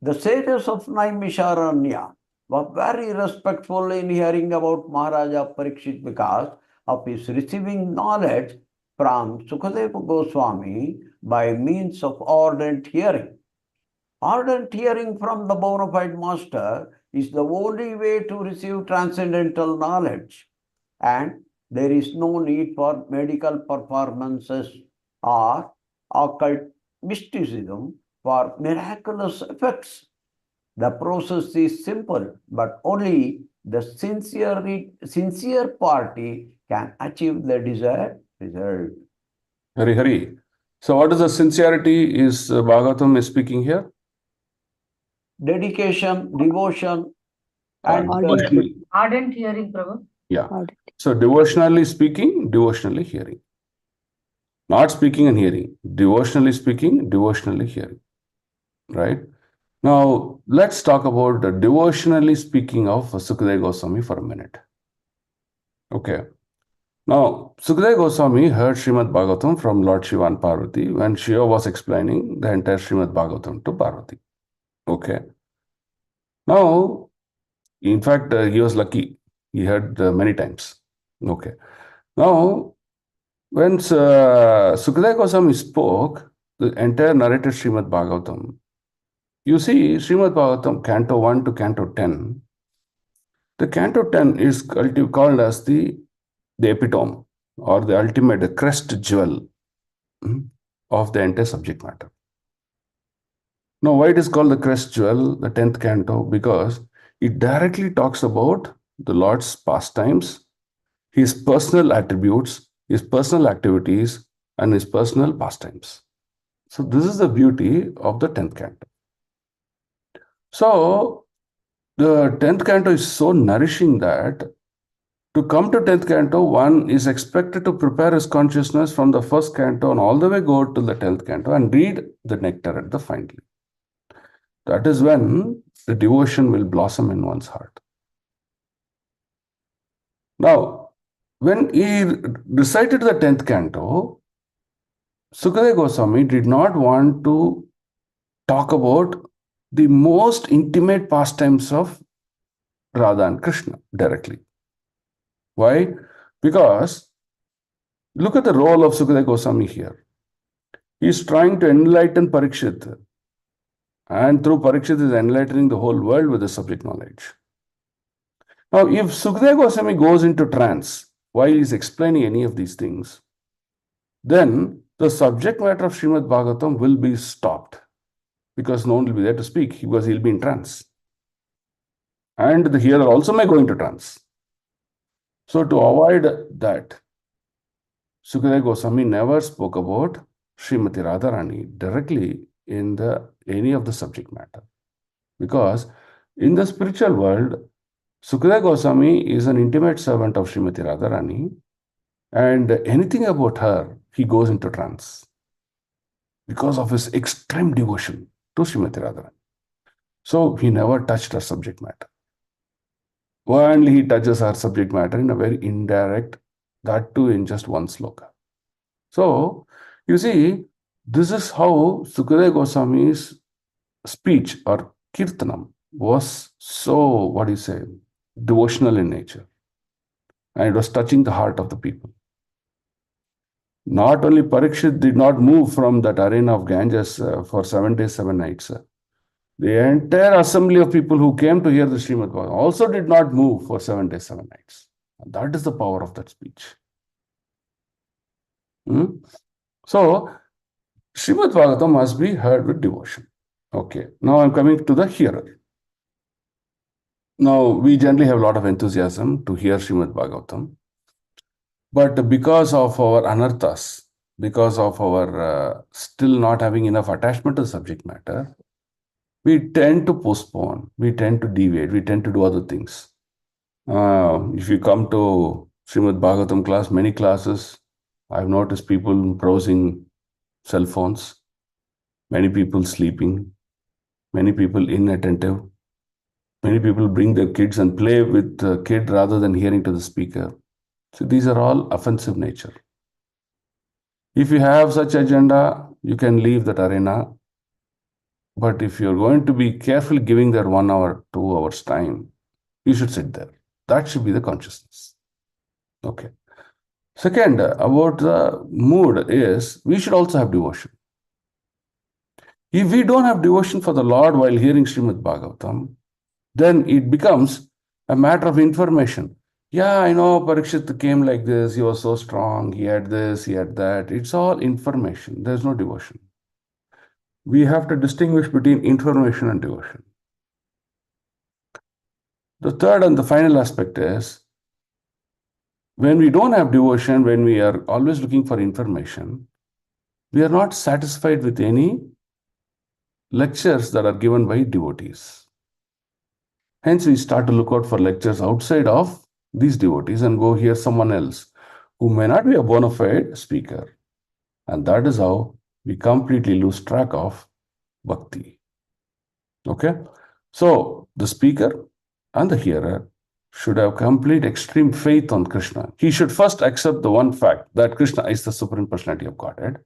The sages of Naimisharanya were very respectful in hearing about Maharaja Parikshit because of his receiving knowledge from Sukadeva Goswami by means of ardent hearing. Ardent hearing from the bona fide master is the only way to receive transcendental knowledge, and there is no need for medical performances or occult mysticism for miraculous effects. The process is simple, but only the sincere party can achieve the desired result. Hari Hari. So what is the sincerity is Bhagavatam is speaking here? Dedication, devotion, and Ardent hearing, Prabhu. Yeah. Ardent. So devotionally speaking, devotionally hearing. Not speaking and hearing. Devotionally speaking, devotionally hearing. Right? Now, let's talk about the devotionally speaking of Sukadeva Goswami for a minute. Okay. Now, Sukadeva Goswami heard Srimad Bhagavatam from Lord Shiva and Parvati when Shiva was explaining the entire Srimad Bhagavatam to Parvati. Okay. Now, in fact, he was lucky. He heard many times. Okay. Now, when Sukadeva Goswami spoke the entire narrated Srimad Bhagavatam, you see Srimad Bhagavatam, Canto 1 to Canto 10. The Canto 10 is called as the epitome or the ultimate crest jewel of the entire subject matter. Now, why it is called the crest jewel, the 10th canto? Because it directly talks about the Lord's pastimes, his personal attributes, his personal activities, and his personal pastimes. So, this is the beauty of the 10th canto. So, the 10th canto is so nourishing that to come to 10th canto, one is expected to prepare his consciousness from the first canto and all the way go to the 10th canto and read the nectar at the finally. That is when the devotion will blossom in one's heart. Now, when he recited the 10th canto, Sukadeva Goswami did not want to talk about the most intimate pastimes of Radha and Krishna directly. Why? Because look at the role of Sukadeva Goswami here. He is trying to enlighten Parikshit, and through Parikshit is enlightening the whole world with the subject knowledge. Now, if Sukadeva Goswami goes into trance while he is explaining any of these things, then the subject matter of Srimad Bhagavatam will be stopped because no one will be there to speak because he will be in trance. And the hearer also may go into trance. So, to avoid that, Sukadeva Goswami never spoke about Srimati Radharani directly in any of the subject matter. Because in the spiritual world, Sukadeva Goswami is an intimate servant of Srimati Radharani, and anything about her, he goes into trance because of his extreme devotion to Srimati Radharani. So he never touched her subject matter. Only he touches her subject matter in a very indirect, that too in just one sloka. So, you see, this is how Sukadeva Goswami's speech or kirtanam was so, devotional in nature. And it was touching the heart of the people. Not only Parikshit did not move from that arena of Ganges for 7 days, 7 nights. The entire assembly of people who came to hear the Srimad Bhagavatam also did not move for 7 days, 7 nights. And that is the power of that speech. So, Srimad Bhagavatam must be heard with devotion. Okay, now I'm coming to the hearer. Now, we generally have a lot of enthusiasm to hear Srimad Bhagavatam. But because of our anarthas, because of our still not having enough attachment to the subject matter, we tend to postpone, we tend to deviate, we tend to do other things. If you come to Srimad Bhagavatam class, many classes, I've noticed people browsing cell phones, many people sleeping, many people inattentive, many people bring their kids and play with the kid rather than hearing to the speaker. So these are all offensive nature. If you have such agenda, you can leave that arena. But if you're going to be carefully giving their 1 hour, 2 hours time, you should sit there. That should be the consciousness. Okay. Second, about the mood is, we should also have devotion. If we don't have devotion for the Lord while hearing Srimad Bhagavatam, then it becomes a matter of information. Yeah, I know Parikshit came like this, he was so strong, he had this, he had that. It's all information. There's no devotion. We have to distinguish between information and devotion. The third and the final aspect is, when we don't have devotion, when we are always looking for information, we are not satisfied with any lectures that are given by devotees. Hence, we start to look out for lectures outside of these devotees and go hear someone else who may not be a bona fide speaker. And that is how we completely lose track of bhakti. Okay? So, the speaker and the hearer should have complete extreme faith on Krishna. He should first accept the one fact that Krishna is the Supreme Personality of Godhead,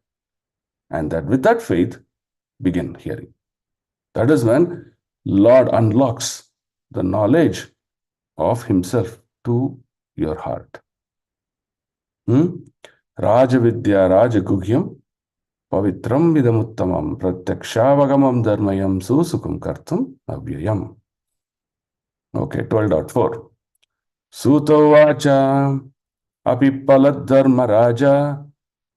and that with that faith, begin hearing. That is when Lord unlocks the knowledge of himself to your heart. Raja Vidya Raja Guhyam Pavitram Vidamuttamam Pratyakshaavagamam Dharmayam Susukum Kartum Avyayam. Okay, 12.4. Sutavacha Apipalad Dharma Raja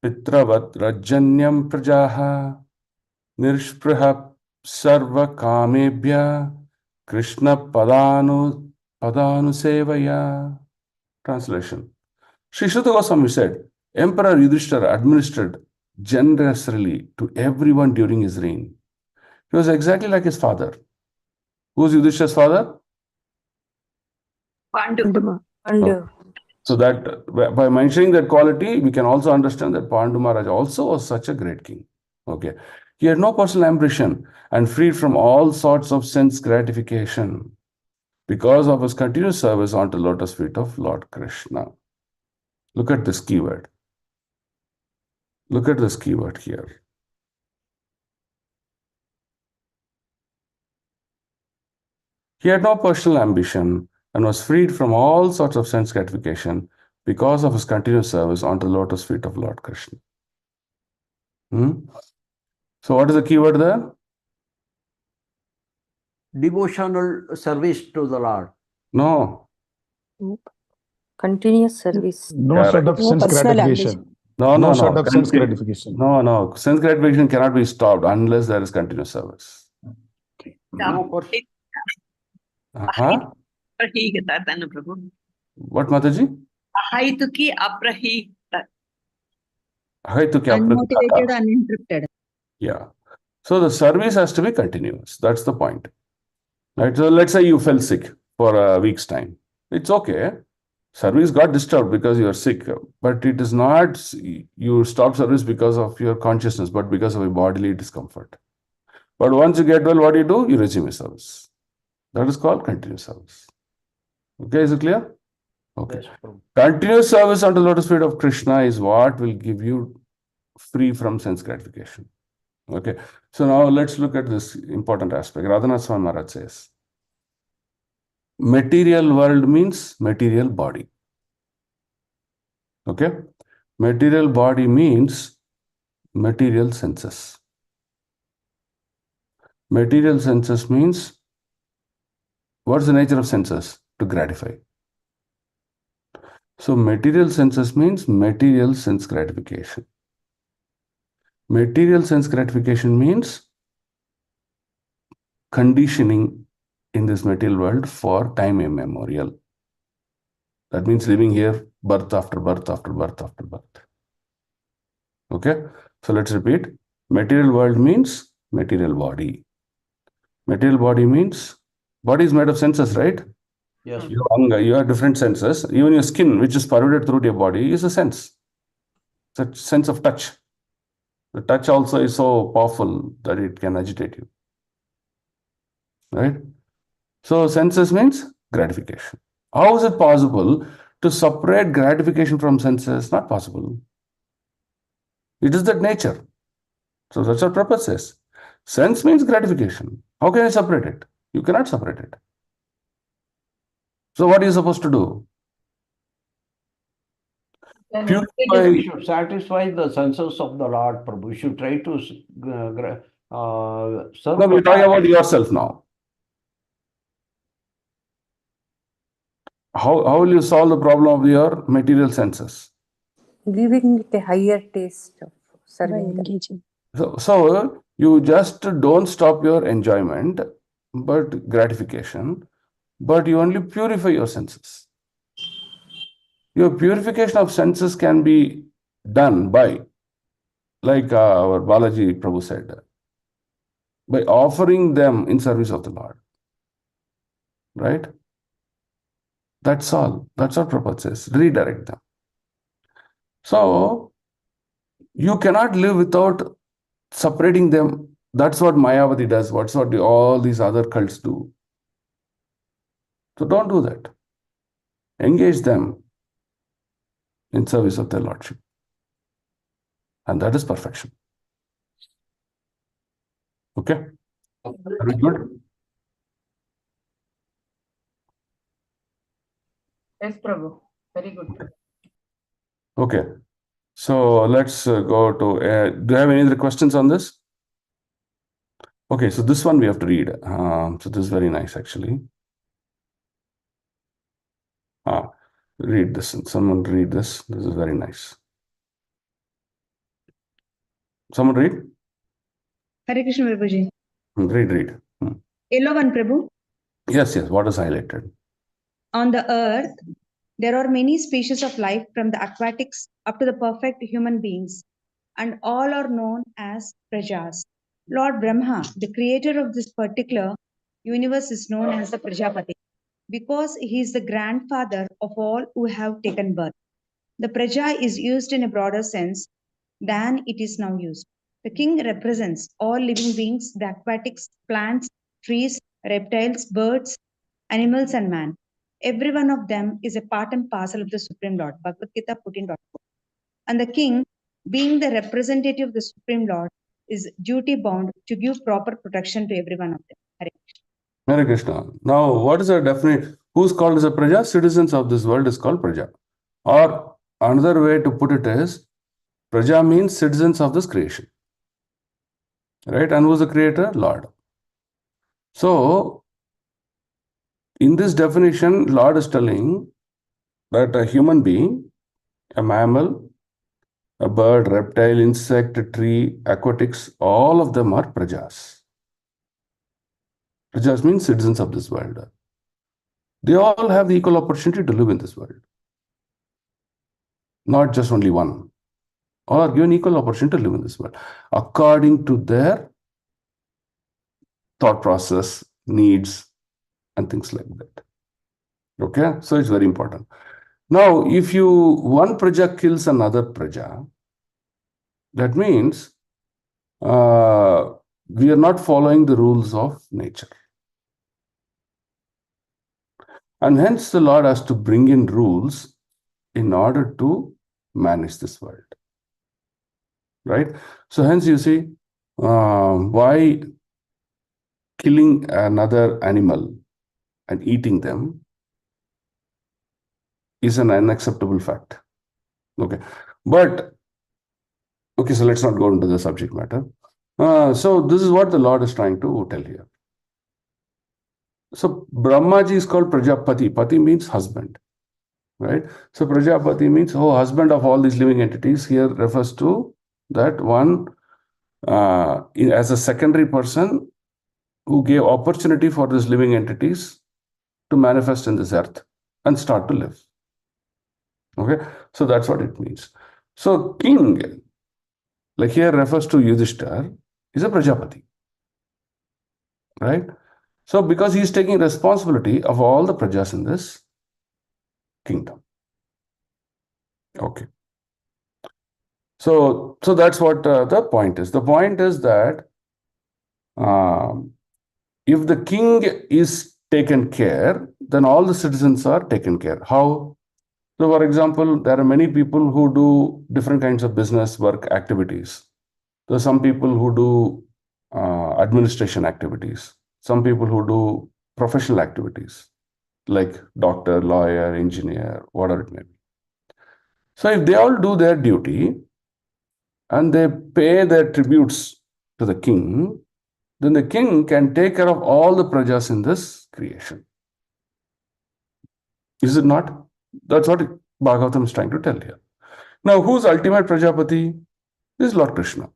Pitravat Rajanyam Prajaha Nirshpriha Sarva Kamebhya Krishna Padanu Sevaya. Translation. Sri Shuddha Goswami said, Emperor Yudhishthira administered generously to everyone during his reign. He was exactly like his father. Who is Yudhishthira's father? Pandu. And So that by mentioning that quality, we can also understand that Pandu Maharaj also was such a great king. Okay. He had no personal ambition and freed from all sorts of sense gratification because of his continuous service onto the lotus feet of Lord Krishna. Look at this keyword. Look at this keyword here. He had no personal ambition and was freed from all sorts of sense gratification because of his continuous service onto the lotus feet of Lord Krishna. So what is the keyword there? Devotional service to the Lord. No. continuous service. No sort of Correct. No sense personal gratification. No. No sort of sense gratification. No. Sense gratification cannot be stopped unless there is continuous service. No person. Prabhu. What, Mataji? Ahaituki aprahita. Unmotivated, uninterrupted. Yeah. So the service has to be continuous. That's the point. Right? So let's say you fell sick for a week's time. It's okay. Service got disturbed because you are sick, but it is not you stop service because of your consciousness, but because of a bodily discomfort. But once you get well, what do? You resume your service. That is called continuous service. Okay, is it clear? Okay. Yes, Prabhu. Continuous service unto the lotus feet of Krishna is what will give you free from sense gratification. Okay. So now let's look at this important aspect. Radhanath Swami Maharaj says, material world means material body. Okay. Material body means material senses. Material senses means, what's the nature of senses? To gratify. So material senses means material sense gratification. Material sense gratification means conditioning in this material world for time immemorial. That means living here birth after birth after birth after birth. Okay? So let's repeat. Material world means material body. Material body means body is made of senses, right? Yes. You have different senses. Even your skin, which is pervaded through your body, is a sense. It's a sense of touch. The touch also is so powerful that it can agitate you. Right? So senses means gratification. How is it possible to separate gratification from senses? Not possible. It is that nature. So that's what Prabhupada says. Sense means gratification. How can I separate it? You cannot separate it. So what are you supposed to do? Purify. We should satisfy the senses of the Lord, Prabhu. We should try to serve. No, we're talking about yourself now. How will you solve the problem of your material senses? Giving it a higher taste of By serving them. engaging. So you just don't stop your enjoyment, but gratification, but you only purify your senses. Your purification of senses can be done by, like our Balaji Prabhu said, by offering them in service of the Lord. Right? That's all. That's what Prabhupada says. Redirect them. So you cannot live without separating them. That's what Mayavadi does. That's what all these other cults do. So don't do that. Engage them in service of their Lordship. And that is perfection. Okay? Very good. Yes, Prabhu. Very good. Okay. So let's go to, do you have any other questions on this? Okay, so this one we have to read. So this is very nice actually. Read this. Someone read this. This is very nice. Someone read? Hare Krishna, Prabhuji. Read. Yellow one, Prabhu. Yes, what is highlighted? On the earth, there are many species of life from the aquatics up to the perfect human beings, and all are known as Prajas. Lord Brahma, the creator of this particular universe, is known as the Prajapati because he is the grandfather of all who have taken birth. The Praja is used in a broader sense than it is now used. The king represents all living beings, the aquatics, plants, trees, reptiles, birds, animals, and man. Every one of them is a part and parcel of the Supreme Lord. Bhagavad Gita 14.4. And the king, being the representative of the Supreme Lord, is duty bound to give proper protection to every one of them. Hare Krishna. Hare Krishna. Now, what is the definite? Who's called as a Praja? Citizens of this world is called Praja. Or another way to put it is, Praja means citizens of this creation. Right? And who's the creator? Lord. So, in this definition, Lord is telling that a human being, a mammal, a bird, reptile, insect, tree, aquatics, all of them are Prajas. Prajas means citizens of this world. They all have the equal opportunity to live in this world. Not just only one. All are given equal opportunity to live in this world according to their thought process, needs, and things like that. Okay? So it's very important. Now, if one Praja kills another Praja, that means we are not following the rules of nature. And hence the Lord has to bring in rules in order to manage this world. Right? So hence you see, why killing another animal and eating them is an unacceptable fact. Okay. But, okay, so let's not go into the subject matter. So this is what the Lord is trying to tell here. So Brahmaji is called Prajapati. Pati means husband, right? So Prajapati means, oh, husband of all these living entities. Here refers to that one as a secondary person who gave opportunity for these living entities to manifest in this earth and start to live. Okay, so that's what it means. So king, like here refers to Yudhishthir, is a Prajapati, right? So because he is taking responsibility of all the prajas in this kingdom. Okay. So that's what the point is. The point is that if the king is taken care, then all the citizens are taken care. How? So, for example, there are many people who do different kinds of business work activities. There are some people who do administration activities, some people who do professional activities like doctor, lawyer, engineer, whatever it may be. So, if they all do their duty and they pay their tributes to the king, then the king can take care of all the prajas in this creation. Is it not? That's what Bhagavatam is trying to tell here. Now, who's ultimate Prajapati? Is Lord Krishna.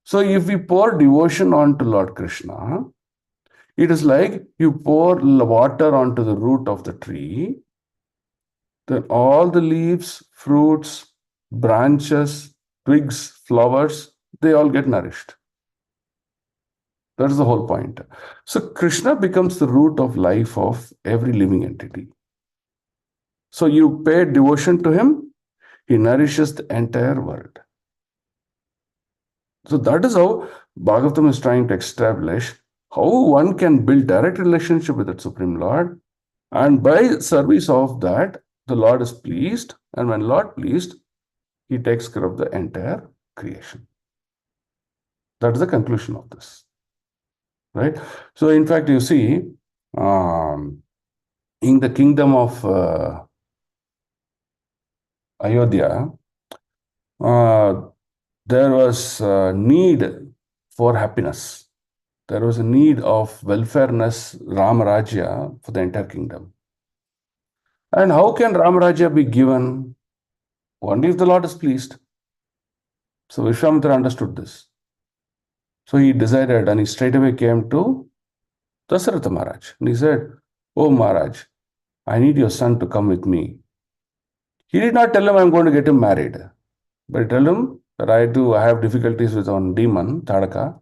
So, if we pour devotion onto Lord Krishna, it is like you pour water onto the root of the tree, then all the leaves, fruits, branches, twigs, flowers, they all get nourished. That is the whole point. So, Krishna becomes the root of life of every living entity. So, you pay devotion to him, he nourishes the entire world. So that is how Bhagavatam is trying to establish how one can build direct relationship with the Supreme Lord, and by service of that, the Lord is pleased, and when Lord pleased, he takes care of the entire creation. That is the conclusion of this, right? So in fact, you see, in the kingdom of Ayodhya, there was a need for happiness. There was a need of welfareness, Ram Rajya, for the entire kingdom. And how can Ram Rajya be given? Only if the Lord is pleased. So Vishwamitra understood this. So he decided, and he straightaway came to Dasaratha Maharaj. And he said, "Oh Maharaj, I need your son to come with me." He did not tell him, "I'm going to get him married." But he told him that I have difficulties with one demon, Tadaka.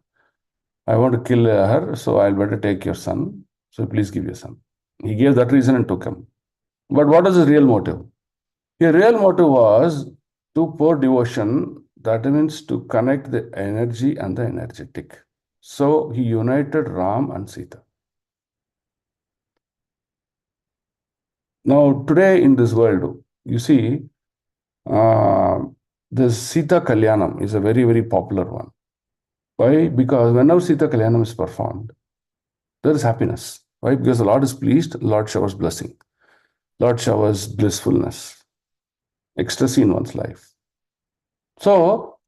I want to kill her, so I'll better take your son. So please give your son. He gave that reason and took him. But what was his real motive? His real motive was to pour devotion, that means to connect the energy and the energetic. So he united Ram and Sita. Now, today in this world, you see, this Sita Kalyanam is a very, very popular one. Why? Because whenever Sita Kalyanam is performed, there is happiness. Why? Because the Lord is pleased, Lord showers blessing. Lord showers blissfulness, ecstasy in one's life. So,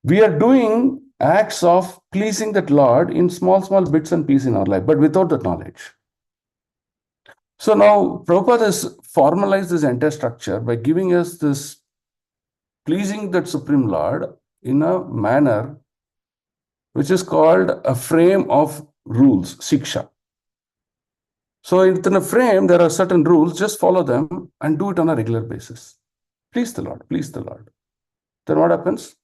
we are doing acts of pleasing that Lord in small, small bits and pieces in our life, but without that knowledge. So now, Prabhupada has formalized this entire structure by giving us this pleasing that Supreme Lord in a manner which is called a frame of rules, Siksha. So within a frame, there are certain rules, just follow them and do it on a regular basis. Please the Lord, please the Lord. Then what happens?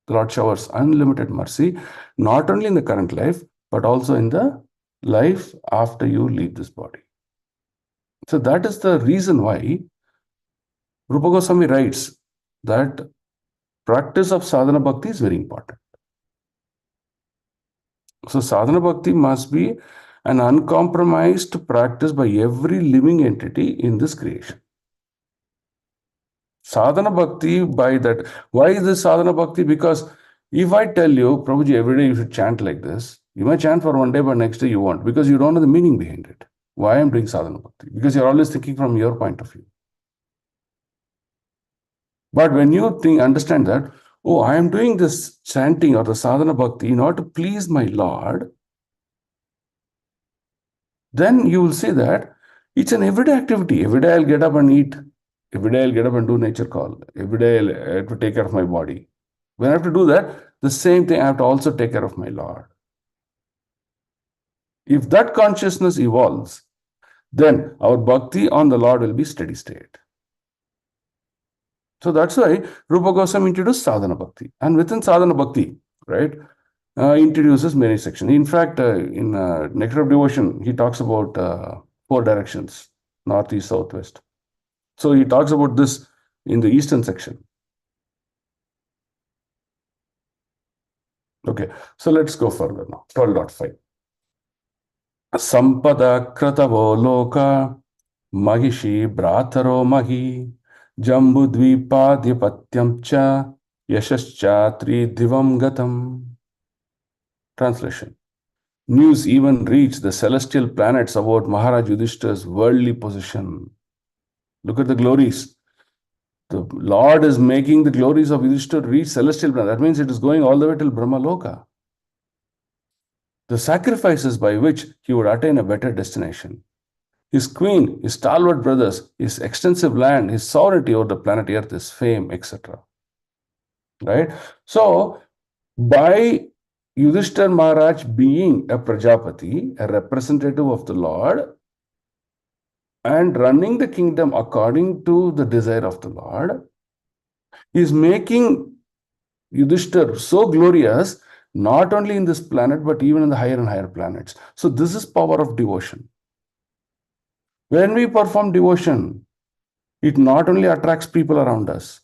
The Lord showers unlimited mercy, not only in the current life, but also in the life after you leave this body. So that is the reason why Rupa Goswami writes that practice of sadhana bhakti is very important. So sadhana bhakti must be an uncompromised practice by every living entity in this creation. Sadhana bhakti, by that, why is this sadhana bhakti? Because if I tell you, Prabhuji, every day you should chant like this, you may chant for one day, but next day you won't, because you don't know the meaning behind it. Why I'm doing sadhana bhakti? Because you're always thinking from your point of view. But when you understand that, oh, I am doing this chanting or the sadhana bhakti in order to please my Lord, then you will see that it's an everyday activity. Every day I'll get up and eat. Every day I'll get up and do nature call. Every day I have to take care of my body. When I have to do that, the same thing I have to also take care of my Lord. If that consciousness evolves, then our bhakti on the Lord will be steady state. So that's why Rupa Goswami introduced sadhana bhakti. And within sadhana bhakti, right, introduces many sections. In fact, in Nectar of Devotion, he talks about 4 directions, north, east, south, west. So he talks about this in the eastern section. Okay, so let's go further now. 12.5. Sampada kratavo loka Mahishi Brataro Mahi Jambudvipadyapatyam cha Yashascha Divam Gatam. Translation. News even reached the celestial planets about Maharaj Yudhishthira's worldly position. Look at the glories. The Lord is making the glories of Yudhishthira reach celestial planets. That means it is going all the way till Brahma Loka. The sacrifices by which he would attain a better destination. His queen, his stalwart brothers, his extensive land, his sovereignty over the planet Earth, his fame, etc. Right? So, by Yudhishthira Maharaj being a Prajapati, a representative of the Lord, and running the kingdom according to the desire of the Lord, he is making Yudhishthira so glorious, not only in this planet, but even in the higher and higher planets. So, this is power of devotion. When we perform devotion, it not only attracts people around us,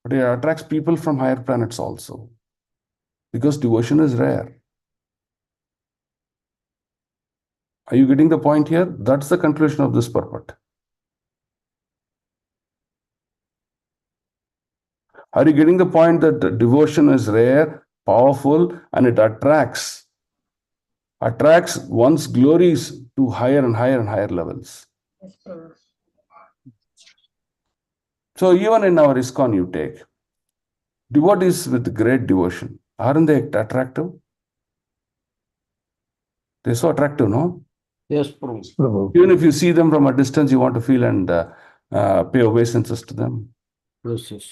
but it attracts people from higher planets also. Because devotion is rare. Are you getting the point here? That's the conclusion of this purport. Are you getting the point that devotion is rare, powerful, and it attracts one's glories to higher and higher and higher levels? So even in our ISKCON you take devotees with great devotion. Aren't they attractive? They're so attractive, no? Yes, Prabhu. Even if you see them from a distance, you want to feel and pay obeisances to them. Yes, yes.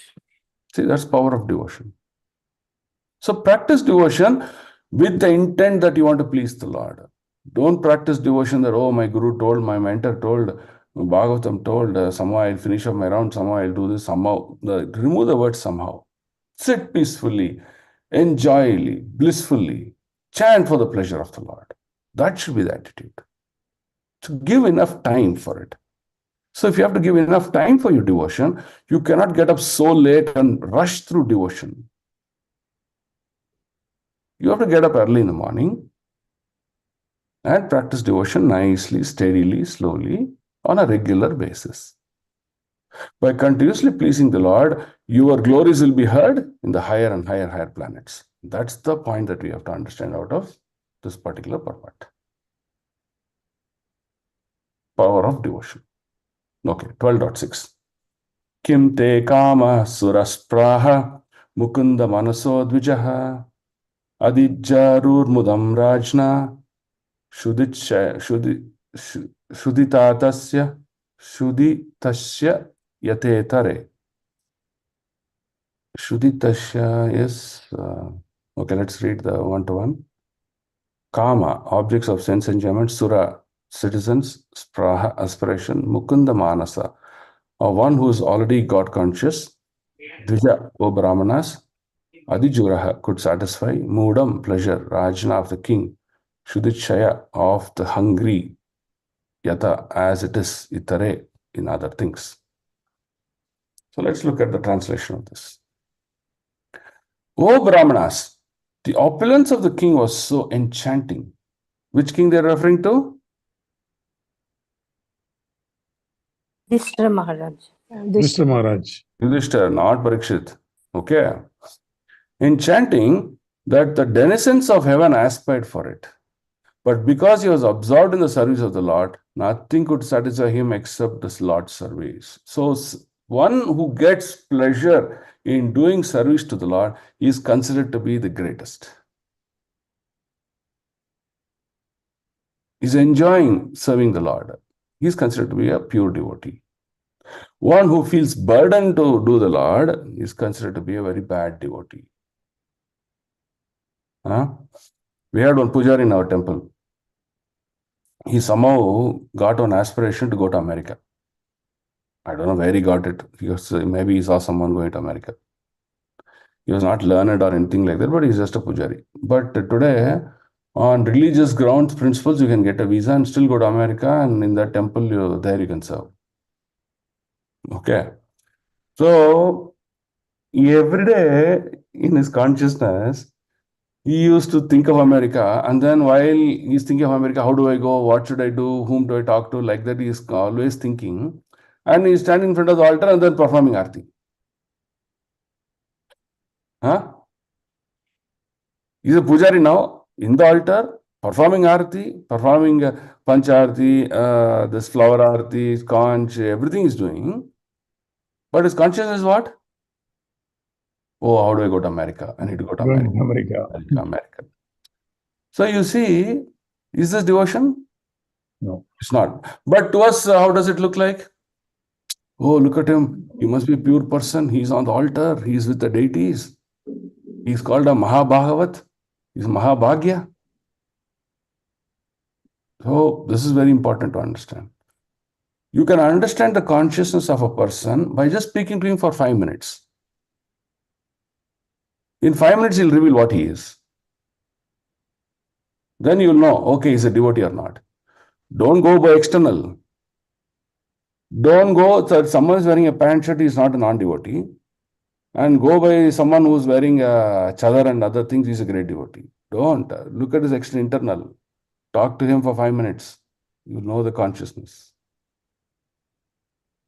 See, that's power of devotion. So practice devotion with the intent that you want to please the Lord. Don't practice devotion that, oh, my guru told, my mentor told, Bhagavatham told, somehow I'll finish up my round, somehow I'll do this, somehow. Remove the word somehow. Sit peacefully, enjoyably, blissfully, chant for the pleasure of the Lord. That should be the attitude. So give enough time for it. So if you have to give enough time for your devotion, you cannot get up so late and rush through devotion. You have to get up early in the morning and practice devotion nicely, steadily, slowly, on a regular basis. By continuously pleasing the Lord, your glories will be heard in the higher and higher planets. That's the point that we have to understand out of this particular purport. Power of devotion. Okay, 12.6. Kim te kama suraspraha mukunda manaso dvijaha adijjarur mudam rajna shuditasya yatetare. Shuditasya is, okay, let's read the one-to-one. Kama, objects of sense enjoyment, sura, citizens, spraha, aspiration, mukunda manasa, or one who is already God conscious, dvija, O brahmanas, adijuraha, could satisfy, mudam, pleasure, rajna of the king, shuditshaya, of the hungry, yata, as it is, itare, in other things. So let's look at the translation of this. O brahmanas, the opulence of the king was so enchanting. Which king they are referring to? Yudhishthira Maharaj. Mr. Maharaj. Yudhishthira, not Parikshit. Okay. Enchanting that the denizens of heaven aspired for it. But because he was absorbed in the service of the Lord, nothing could satisfy him except this Lord's service. So One who gets pleasure in doing service to the Lord is considered to be the greatest. Is enjoying serving the Lord. He is considered to be a pure devotee. One who feels burdened to do the Lord is considered to be a very bad devotee. We had one pujari in our temple. He somehow got an aspiration to go to America. I don't know where he got it. Maybe he saw someone going to America. He was not learned or anything like that, but he's just a pujari. But today, on religious grounds, principles, you can get a visa and still go to America, and in that temple, there you can serve. Okay. So, every day in his consciousness, he used to think of America, and then while he's thinking of America, how do I go? What should I do? Whom do I talk to? Like that, he's always thinking. And he's standing in front of the altar and then performing Aarti. He's a pujari now, in the altar, performing Aarti, performing Pancha Aarti, this flower Aarti, conch, everything he's doing. But his consciousness is what? Oh, how do I go to America? I need to go to America. America. So you see, is this devotion? No. It's not. But to us, how does it look like? Oh, look at him. He must be a pure person. He's on the altar. He's with the deities. He's called a Mahabhagavat. He's Mahabhagya. So this is very important to understand. You can understand the consciousness of a person by just speaking to him for 5 minutes. In 5 minutes, he'll reveal what he is. Then you'll know, okay, he's a devotee or not. Don't go by external. Don't go that someone is wearing a pant shirt, he's not a non-devotee. And go by someone who's wearing a chadar and other things, he's a great devotee. Don't. Look at his internal. Talk to him for 5 minutes. You know the consciousness.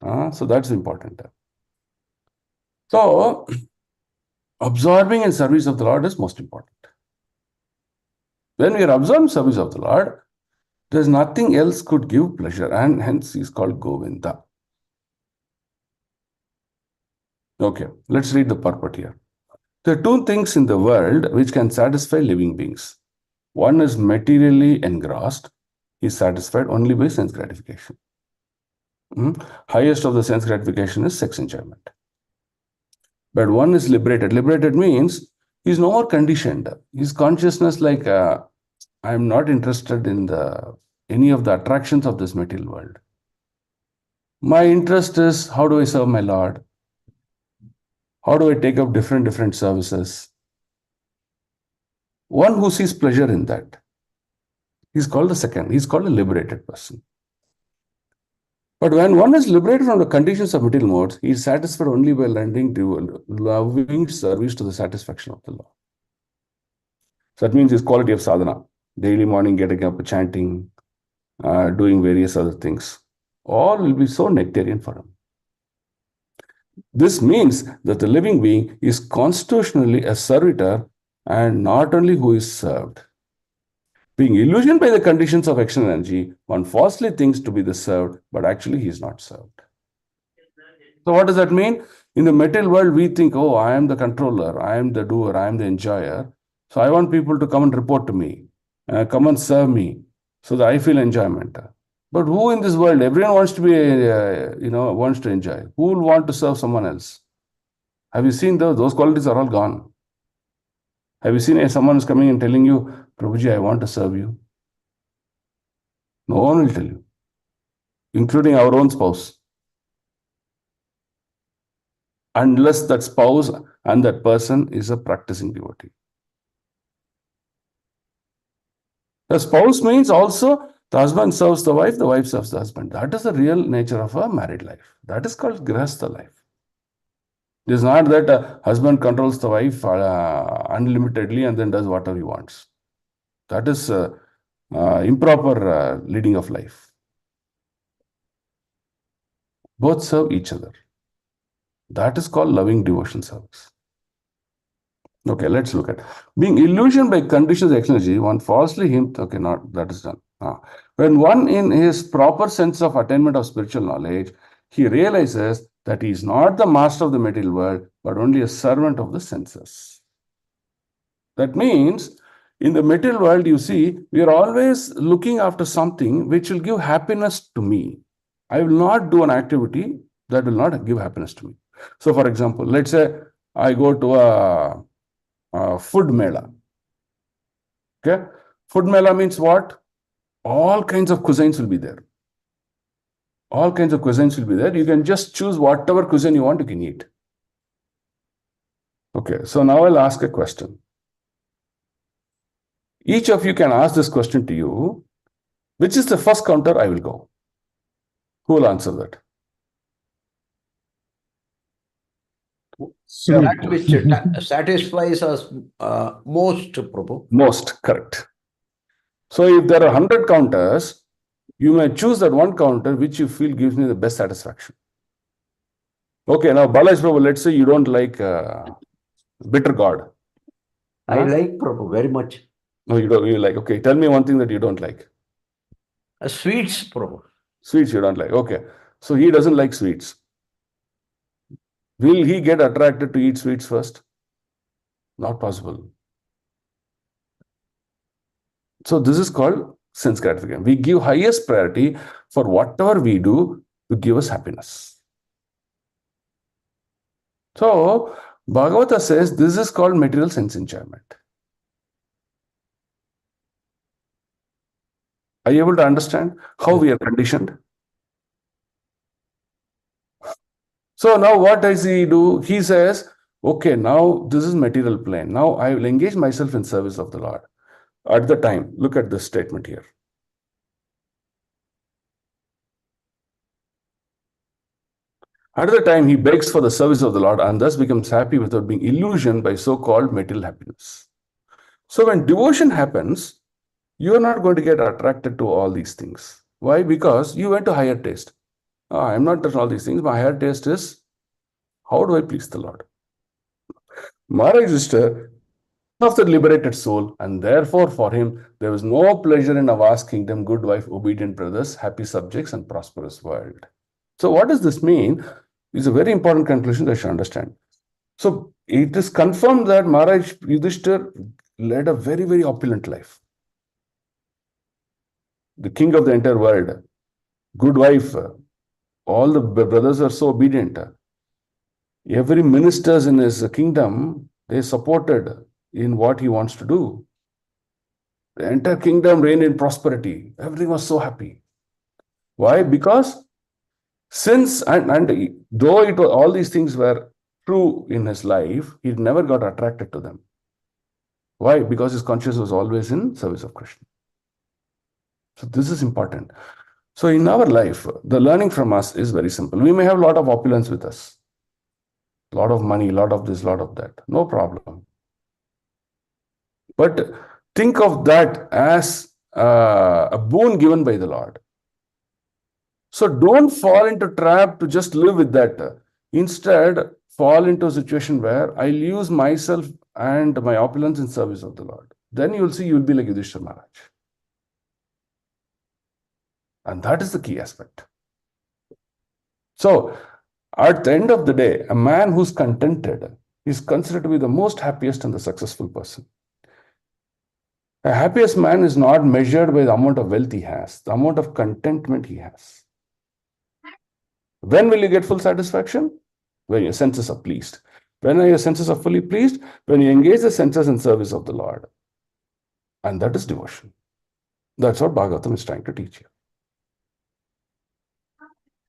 So that's important. So, absorbing in service of the Lord is most important. When we are absorbing service of the Lord, there's nothing else could give pleasure, and hence he is called Govinda. Okay, let's read the purport here. There are two things in the world which can satisfy living beings. One is materially engrossed. He is satisfied only by sense gratification. Highest of the sense gratification is sex enjoyment. But one is liberated. Liberated means he is no more conditioned. His consciousness like, I am not interested in any of the attractions of this material world. My interest is, how do I serve my Lord? How do I take up different services? One who sees pleasure in that, he's called the second. He's called a liberated person. But when one is liberated from the conditions of material modes, he is satisfied only by rendering loving service to the satisfaction of the Lord. So that means his quality of sadhana. Daily morning getting up, chanting, doing various other things. All will be so nectarian for him. This means that the living being is constitutionally a servitor and not only who is served. Being illusioned by the conditions of external energy, one falsely thinks to be the served, but actually he is not served. So what does that mean? In the material world, we think, oh, I am the controller, I am the doer, I am the enjoyer. So I want people to come and report to me, come and serve me, so that I feel enjoyment. But who in this world, everyone wants to be, wants to enjoy. Who will want to serve someone else? Have you seen those qualities are all gone? Have you seen if someone is coming and telling you, Prabhuji, I want to serve you? No one will tell you, including our own spouse. Unless that spouse and that person is a practicing devotee. The spouse means also the husband serves the wife serves the husband. That is the real nature of a married life. That is called grihastha life. It is not that a husband controls the wife unlimitedly and then does whatever he wants. That is improper leading of life. Both serve each other. That is called loving devotion service. Okay, let's look at being illusioned by conditions of energy. One falsely hints. Okay, not that is done. When one in his proper sense of attainment of spiritual knowledge, he realizes that he is not the master of the material world, but only a servant of the senses. That means in the material world, you see, we are always looking after something which will give happiness to me. I will not do an activity that will not give happiness to me. So, for example, let's say I go to a food mela. Okay, food mela means what? All kinds of cuisines will be there. All kinds of cuisines will be there. You can just choose whatever cuisine you want, you can eat. Okay, so now I'll ask a question. Each of you can ask this question to you. Which is the first counter I will go? Who will answer that? That which satisfies us most, Prabhu. Most, correct. So if there are 100 counters, you may choose that one counter which you feel gives me the best satisfaction. Okay, now Balaji Prabhu, let's say you don't like bitter gourd. I like Prabhu very much. No, you don't. You like. Okay, tell me one thing that you don't like. Sweets, Prabhu. Sweets you don't like. Okay, so he doesn't like sweets. Will he get attracted to eat sweets first? Not possible. So this is called sense gratification. We give highest priority for whatever we do to give us happiness. So Bhagavata says this is called material sense enjoyment. Are you able to understand how we are conditioned? So now what does he do? He says, okay, now this is material plane. Now I will engage myself in service of the Lord. At the time, look at this statement here. At the time, he begs for the service of the Lord and thus becomes happy without being illusioned by so-called material happiness. So when devotion happens, you are not going to get attracted to all these things. Why? Because you went to higher taste. I'm not doing all these things. My higher taste is, how do I please the Lord? Maharaj is of the liberated soul, and therefore for him there was no pleasure in a vast kingdom, good wife, obedient brothers, happy subjects, and prosperous world. So what does this mean? It's a very important conclusion that you should understand. So it is confirmed that Maharaj Yudhishthir led a very, very opulent life. The king of the entire world, good wife, all the brothers are so obedient. Every ministers in his kingdom, they supported in what he wants to do. The entire kingdom reigned in prosperity. Everything was so happy. Why? Because since, and though it was, all these things were true in his life, he never got attracted to them. Why? Because his consciousness was always in service of Krishna. So this is important. So in our life, the learning from us is very simple. We may have a lot of opulence with us. A lot of money, a lot of this, a lot of that. No problem. But think of that as a boon given by the Lord. So don't fall into trap to just live with that. Instead, fall into a situation where I'll use myself and my opulence in service of the Lord. Then you'll see you'll be like Yudhishthira Maharaj. And that is the key aspect. So, at the end of the day, a man who's contented is considered to be the most happiest and the successful person. A happiest man is not measured by the amount of wealth he has, the amount of contentment he has. When will you get full satisfaction? When your senses are pleased. When are your senses are fully pleased? When you engage the senses in service of the Lord. And that is devotion. That's what Bhagavatam is trying to teach you.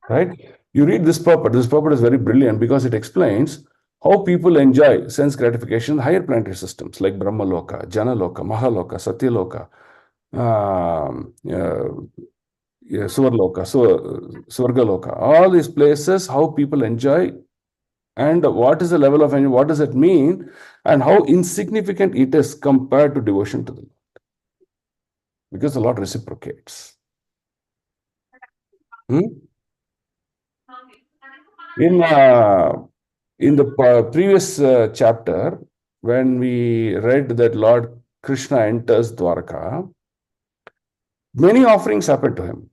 Right? You read this purport. This purport is very brilliant because it explains how people enjoy sense gratification in higher planetary systems like Brahmaloka, Janaloka, Mahaloka, Satyaloka, Suvarloka, Swargaloka. All these places, how people enjoy and what is the level of enjoyment, what does it mean, and how insignificant it is compared to devotion to the Lord. Because the Lord reciprocates. In the previous chapter, when we read that Lord Krishna enters Dwarka, many offerings happened to him.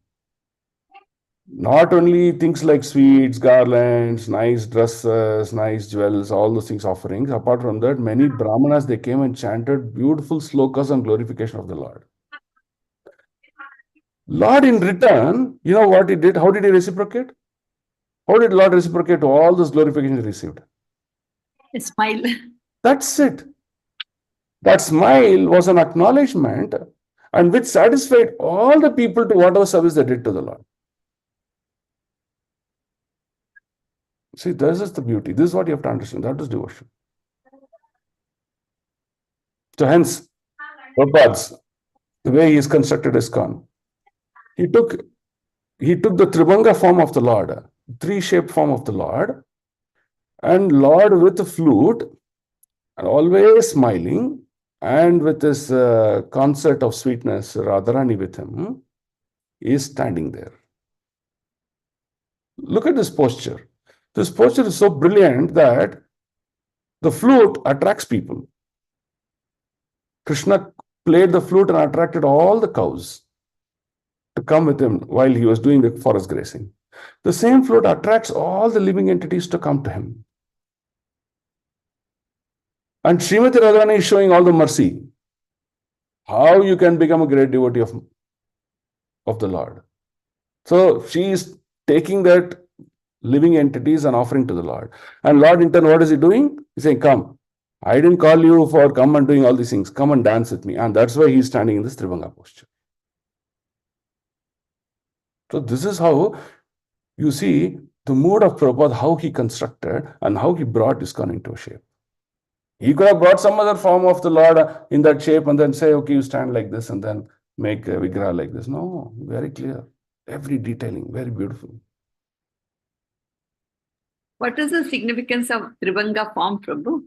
Not only things like sweets, garlands, nice dresses, nice jewels, all those things offerings. Apart from that, many brahmanas, they came and chanted beautiful slokas on glorification of the Lord. Lord in return, you know what he did? How did he reciprocate? How did Lord reciprocate to all those glorifications he received? A smile. That's it. That smile was an acknowledgement and which satisfied all the people to whatever service they did to the Lord. See, this is the beauty. This is what you have to understand. That is devotion. So hence, Prabhupada's, the way he is constructed ISKCON, he took the Tribhanga form of the Lord, three-shaped form of the Lord, and Lord with a flute, and always smiling, and with this concert of sweetness, Radharani with him, is standing there. Look at this posture. This posture is so brilliant that the flute attracts people. Krishna played the flute and attracted all the cows to come with him while he was doing the forest grazing. The same flute attracts all the living entities to come to him. And Srimati Radharani is showing all the mercy. How you can become a great devotee of the Lord. So she is taking that living entities and offering to the Lord. And Lord in turn, what is he doing? He's saying, come. I didn't call you for come and doing all these things. Come and dance with me. And that's why he's standing in this Tribhanga posture. So this is how you see the mood of Prabhupada, how he constructed and how he brought ISKCON into a shape. He could have brought some other form of the Lord in that shape and then say, okay, you stand like this and then make a Vigraha like this. No, very clear. Every detailing, very beautiful. What is the significance of Tribhanga form, Prabhu?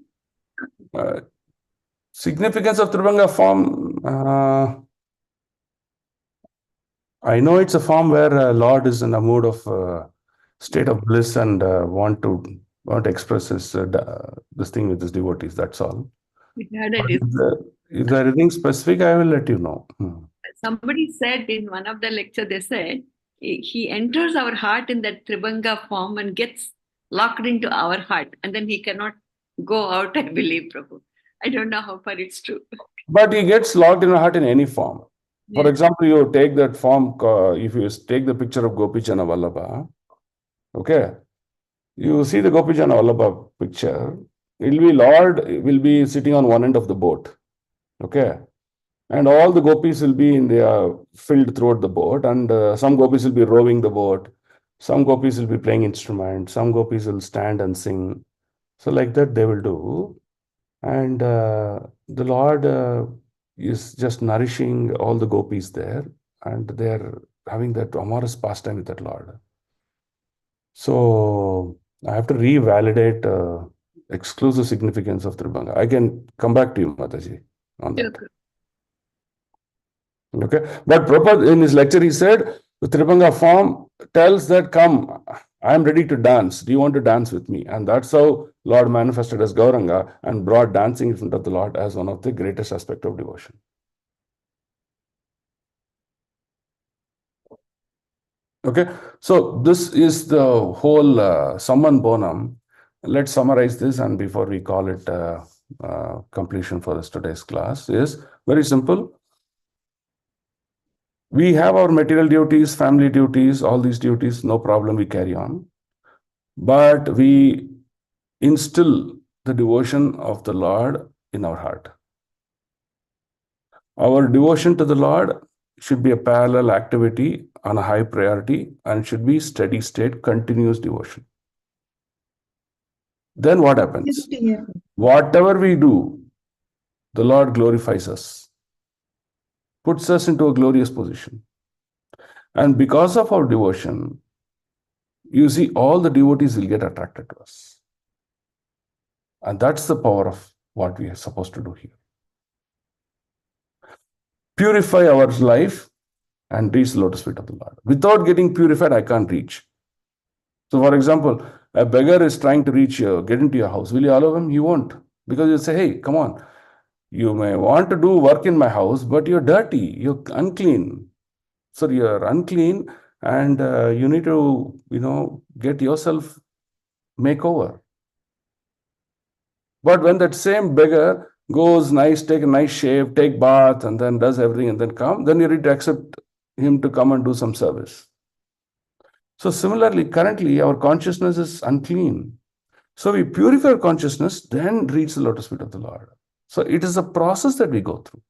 Significance of Tribhanga form, I know it's a form where Lord is in a mood of state of bliss and want to express his this thing with his devotees. That's all. We heard But it. if there is anything specific, I will let you know. Somebody said in one of the lecture, they said, he enters our heart in that Tribhanga form and gets locked into our heart, and then he cannot go out, I believe, Prabhu. I don't know how far it's true. But he gets locked in a heart in any form. For Yes. example, you take that form, if you take the picture of Gopichana Vallabha, okay, you see the Gopichana Vallabha picture, Lord will be sitting on one end of the boat, okay, and all the gopis will be filled throughout the boat, and some gopis will be rowing the boat, some gopis will be playing instruments, some gopis will stand and sing. So like that they will do, and the Lord is just nourishing all the gopis there, and they're having that amorous pastime with that Lord. So I have to revalidate exclusive significance of Tribhanga. I can come back to you, Mataji, on that. Okay, but Prabhupada in his lecture he said the Tribhanga form tells that come, I am ready to dance. Do you want to dance with me? And that's how Lord manifested as Gauranga and brought dancing in front of the Lord as one of the greatest aspects of devotion. Okay, so this is the whole Samman Bonam. Let's summarize this, and before we call it completion for today's class, is very simple. We have our material duties, family duties, all these duties, no problem, we carry on. But we instill the devotion of the Lord in our heart. Our devotion to the Lord should be a parallel activity on a high priority and should be steady state, continuous devotion. Then what happens? Whatever we do, the Lord glorifies us, puts us into a glorious position. And because of our devotion, you see, all the devotees will get attracted to us. And that's the power of what we are supposed to do here. Purify our life and reach the lotus feet of the Lord. Without getting purified, I can't reach. So, for example, a beggar is trying to get into your house. Will you allow him? You won't. Because you say, hey, come on. You may want to do work in my house, but you're dirty. You're unclean. So, you're unclean. and you need to, get yourself makeover. But when that same beggar goes nice, take a nice shave, take bath, and then does everything and then come, then you need to accept him to come and do some service. So similarly, currently our consciousness is unclean. So we purify our consciousness, then reach the lotus feet of the Lord. So it is a process that we go through.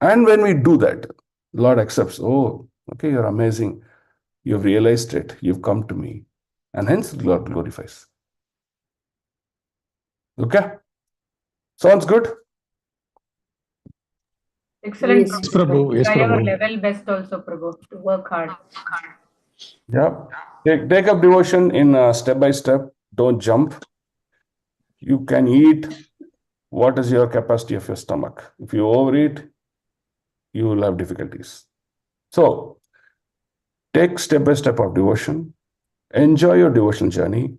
And when we do that, Lord accepts, oh, okay, you're amazing. You've realized it. You've come to me. And hence, Lord glorifies. Okay? Sounds good? Excellent, Yes, Prabhu. Yes, Try our Prabhu. level best also, Prabhu, to work hard. Yeah. Take up devotion in step by step. Don't jump. You can eat what is your capacity of your stomach. If you overeat, you will have difficulties. So, take step by step of devotion. Enjoy your devotional journey.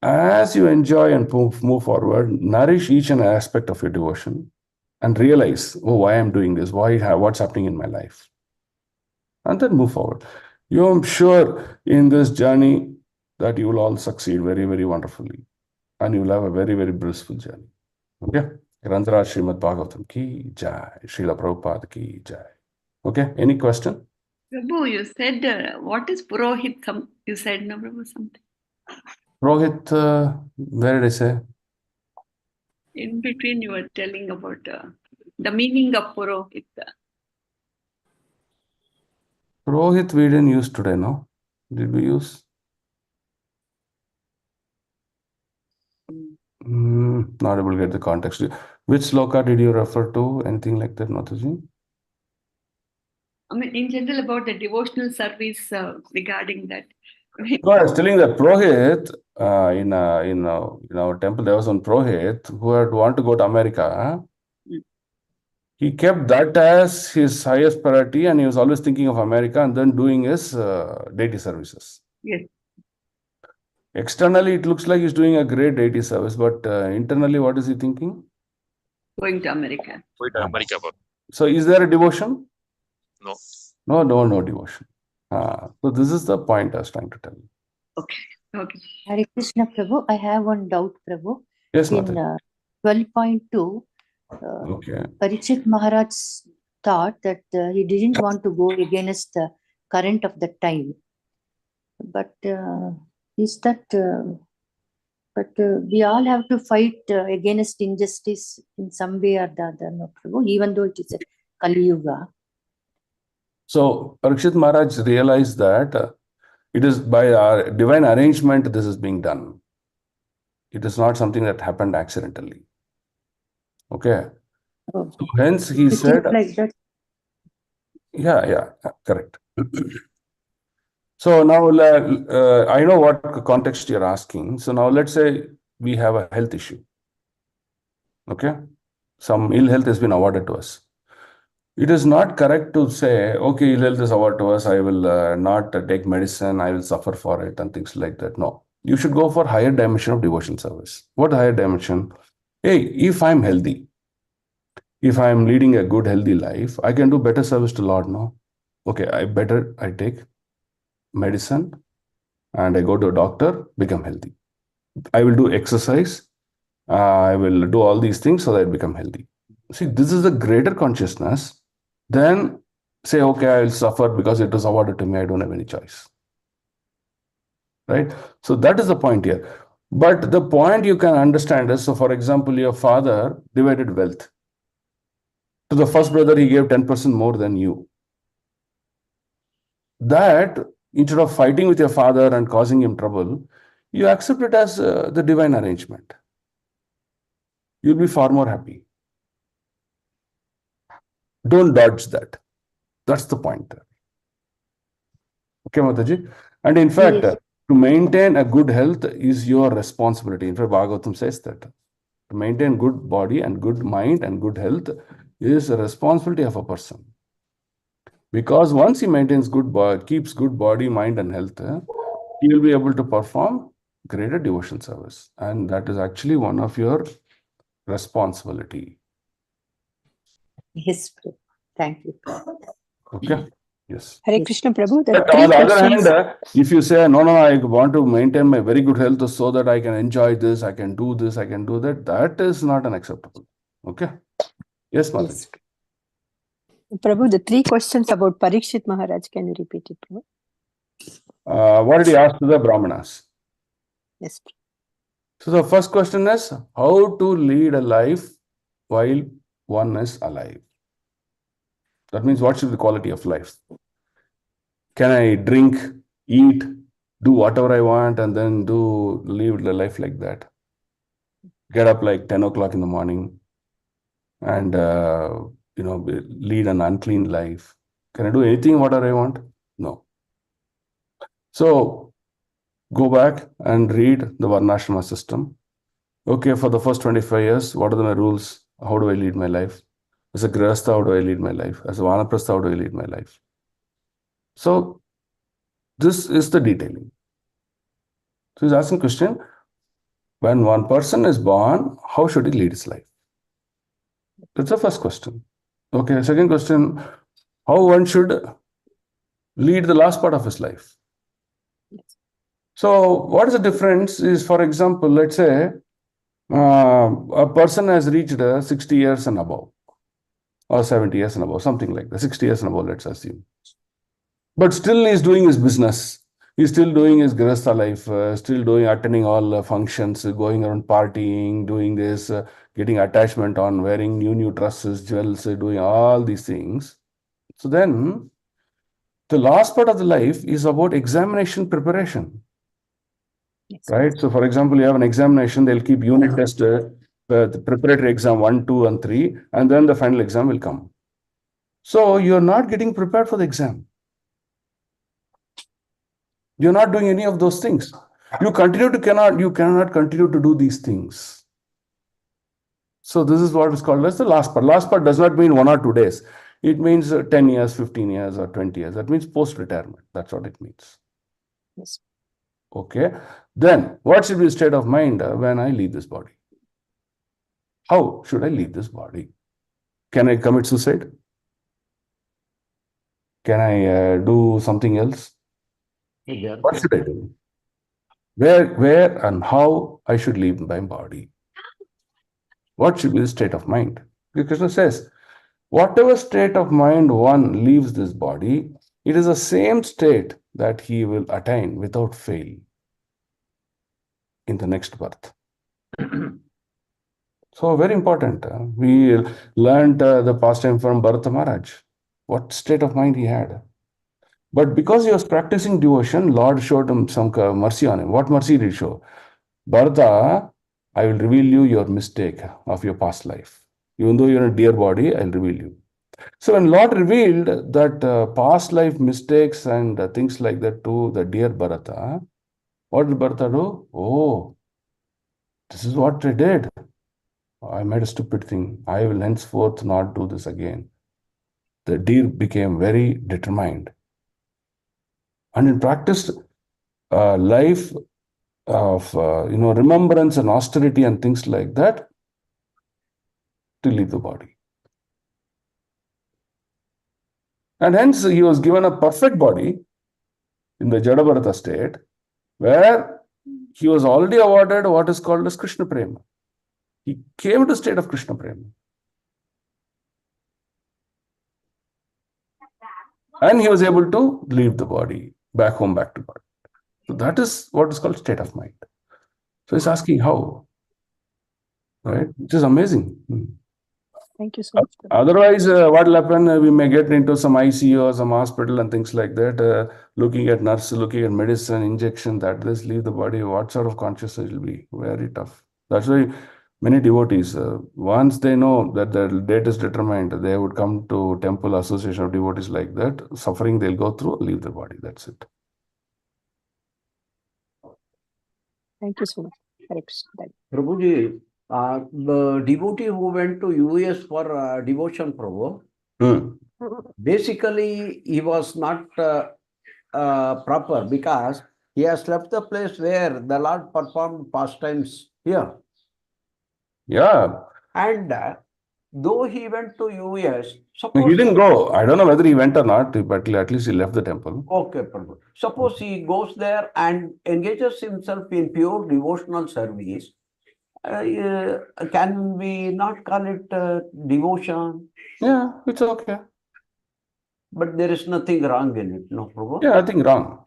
As you enjoy and move forward, nourish each and aspect of your devotion and realize, oh, why I'm doing this, what's happening in my life. And then move forward. I'm sure in this journey that you will all succeed very, very wonderfully. And you will have a very, very blissful journey. Okay? Grantharaj Srimad Bhagavatam ki jai. Srila Prabhupada ki jai. Okay? Any question? Prabhu, you said, what is Purohit? You said, no, Prabhu, something. Rohit, where did I say? In between, you were telling about the meaning of Purohit. Rohit we didn't use today, no? Did we use? Not able to get the context. Which sloka did you refer to? Anything like that, Mataji? I mean, in general, about the devotional service regarding that. No, I was telling that Prohit in our temple, there was one Prohit who had want to go to America. Mm. He kept that as his highest priority, and he was always thinking of America and then doing his deity services. Yes. Externally, it looks like he's doing a great deity service, but internally, what is he thinking? Going to America. So, is there a devotion? No. No devotion. So, this is the point I was trying to tell you. Okay. Hare Krishna, Prabhu. I have one doubt, Prabhu. Yes, In Mataji. 12.2, Okay. Parikshit Maharaj thought that he didn't want to go against the current of the time. But is that? But we all have to fight against injustice in some way or the other, no, Prabhu, even though it is a Kali Yuga. So, Parikshit Maharaj realized that it is by our divine arrangement this is being done. It is not something that happened accidentally. Okay. Oh, So hence he you said, think like that? yeah, correct. So now I know what context you're asking. So now let's say we have a health issue. Okay. Some ill health has been awarded to us. It is not correct to say, okay, ill health is awarded to us. I will not take medicine. I will suffer for it and things like that. No, you should go for higher dimension of devotion service. What higher dimension? Hey, if I'm healthy, if I'm leading a good, healthy life, I can do better service to Lord now. Okay, I take medicine and I go to a doctor, become healthy. I will do exercise. I will do all these things so that I become healthy. See, this is a greater consciousness than say, okay, I will suffer because it was awarded to me. I don't have any choice. Right? So that is the point here. But the point you can understand is, so for example, your father divided wealth. To the first brother, he gave 10% more than you. That, instead of fighting with your father and causing him trouble, you accept it as the divine arrangement. You'll be far more happy. Don't dodge that. That's the point there. Okay, Mataji? And in fact, Yes. to maintain a good health is your responsibility. In fact, Bhagavatham says that. To maintain good body and good mind and good health is a responsibility of a person. Because once he maintains keeps good body, mind, and health, he will be able to perform greater devotion service. And that is actually one of your responsibility. Yes, Prabhu. Thank you. Okay. Yes. Hare Krishna Prabhu, the But three on the other hand, questions. if you say, no, I want to maintain my very good health so that I can enjoy this, I can do this, I can do that, that is not an acceptable. Okay? Yes, Mataji. Yes. Prabhu, the three questions about Parikshit Maharaj, can you repeat it, Prabhu? What did he ask to the Brahmanas? Yes. So the first question is how to lead a life while one is alive. That means what should be the quality of life? Can I drink, eat, do whatever I want and then live the life like that? Get up like 10 o'clock in the morning and lead an unclean life. Can I do anything whatever I want? No. So go back and read the Varnashrama system. Okay, for the first 25 years, what are my rules? How do I lead my life? As a Grihastha, how do I lead my life? As a Vanaprastha, how do I lead my life? So this is the detailing. So he's asking question, when one person is born, how should he lead his life? That's the first question. Okay, second question, how one should lead the last part of his life. So what is the difference is, for example, let's say a person has reached 60 years and above, or 70 years and above, something like that, 60 years and above, let's assume. But still he's doing his business. He's still doing his Grihastha life, still attending all functions, going around partying, doing this, getting attachment on, wearing new dresses, jewels, doing all these things. So then the last part of the life is about examination preparation. Yes. Right? So for example, you have an examination, they'll keep unit test, the preparatory exam 1, 2, and 3, and then the final exam will come. So you're not getting prepared for the exam. You're not doing any of those things. You cannot continue to do these things. So this is what is called as the last part. Last part does not mean 1 or 2 days. It means 10 years, 15 years, or 20 years. That means post-retirement. That's what it means. Yes. Okay. Then what should be the state of mind when I leave this body? How should I leave this body? Can I commit suicide? Can I do something else? What should I do? Where and how I should leave my body? What should be the state of mind? Krishna says, whatever state of mind one leaves this body, it is the same state that he will attain without fail in the next birth. So very important. We learned the pastime from Bharata Maharaj. What state of mind he had. But because he was practicing devotion, Lord showed him some mercy on him. What mercy did he show? Bharata, I will reveal you your mistake of your past life. Even though you're in a dear body, I'll reveal you. So when Lord revealed that past life mistakes and things like that to the dear Bharata, what did Bharata do? Oh, this is what I did. I made a stupid thing. I will henceforth not do this again. The deer became very determined. And in practice, life of remembrance and austerity and things like that to leave the body. And hence he was given a perfect body in the Jadabharata state, where he was already awarded what is called as Krishna Prema. He came to state of Krishna Prema. And he was able to leave the body, back home, back to body. So that is what is called state of mind. So he's asking how, right? Which is amazing. Thank you so much. Otherwise, what will happen? We may get into some ICU or some hospital and things like that, looking at nurse, looking at medicine, injection, that this, leave the body. What sort of consciousness will be? Very tough. That's why many devotees, once they know that the date is determined, they would come to temple association of devotees like that. Suffering they'll go through, leave the body. That's it. Thank you so much. Hare Krishna. Prabhuji, the devotee who went to US for devotion, Prabhu, basically he was not proper because he has left the place where the Lord performed pastimes here. Yeah. And though he went to US, No, suppose he didn't go. I don't know whether he went or not, but at least he left the temple. okay, Prabhu. Suppose he goes there and engages himself in pure devotional service. Can we not call it devotion? Yeah, it's okay. But there is nothing wrong in it, no, Prabhu? Yeah, nothing wrong.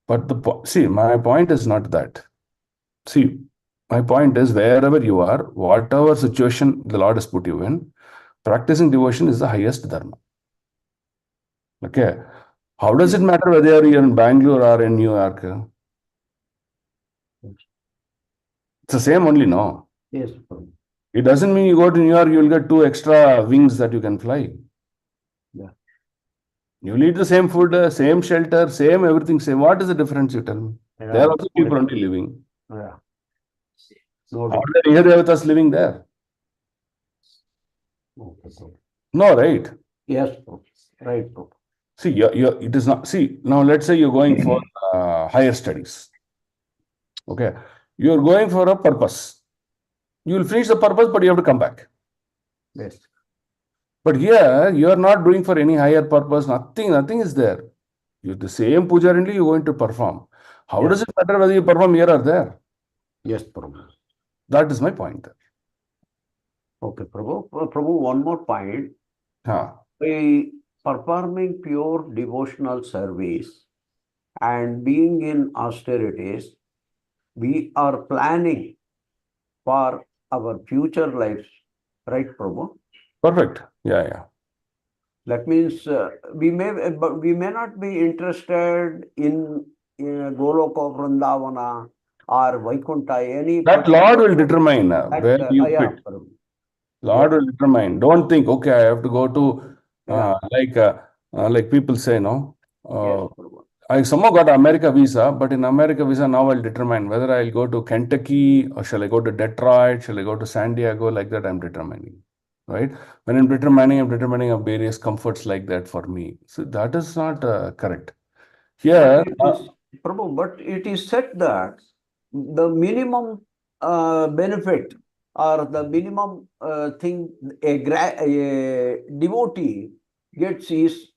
But see, my point is not that. See, my point is wherever you are, whatever situation the Lord has put you in, practicing devotion is the highest dharma. Okay. How does it matter whether you're in Bangalore or in New York? It's the same only, no? Yes, Prabhu. It doesn't mean you go to New York, you'll get 2 extra wings that you can fly. Yeah. You'll eat the same food, same shelter, same everything, same. What is the difference, you tell me? Yeah. There are also people only living. Yeah. No How doubt. are the Devatas living there? Okay, Prabhu. No, right? Yes, Prabhu. Right, Prabhu. See, it is not. See, now let's say you're going for higher studies. Okay. You're going for a purpose. You will finish the purpose, but you have to come back. Yes. But here, you are not doing for any higher purpose. Nothing is there. You the same puja only you're going to perform. How Yes. does it matter whether you perform here or there? Yes, Prabhu. That is my point. Okay, Prabhu. Prabhu, one more point. Huh. By performing pure devotional service and being in austerities, we are planning for our future lives, right, Prabhu? Perfect. Yeah. That means we may not be interested in Goloka, Vrindavana, or Vaikuntha, any That Lord will determine where you yeah, fit. Prabhu. Lord will determine. Don't think, okay, I have to go to Yeah. like people say, no. Yes, Prabhu. I somehow got an America visa, but in America visa now I'll determine whether I'll go to Kentucky or shall I go to Detroit, shall I go to San Diego, like that I'm determining, right? When I'm determining of various comforts like that for me. So that is not correct. Here, Prabhu, but it is said that the minimum benefit or the minimum thing a devotee gets is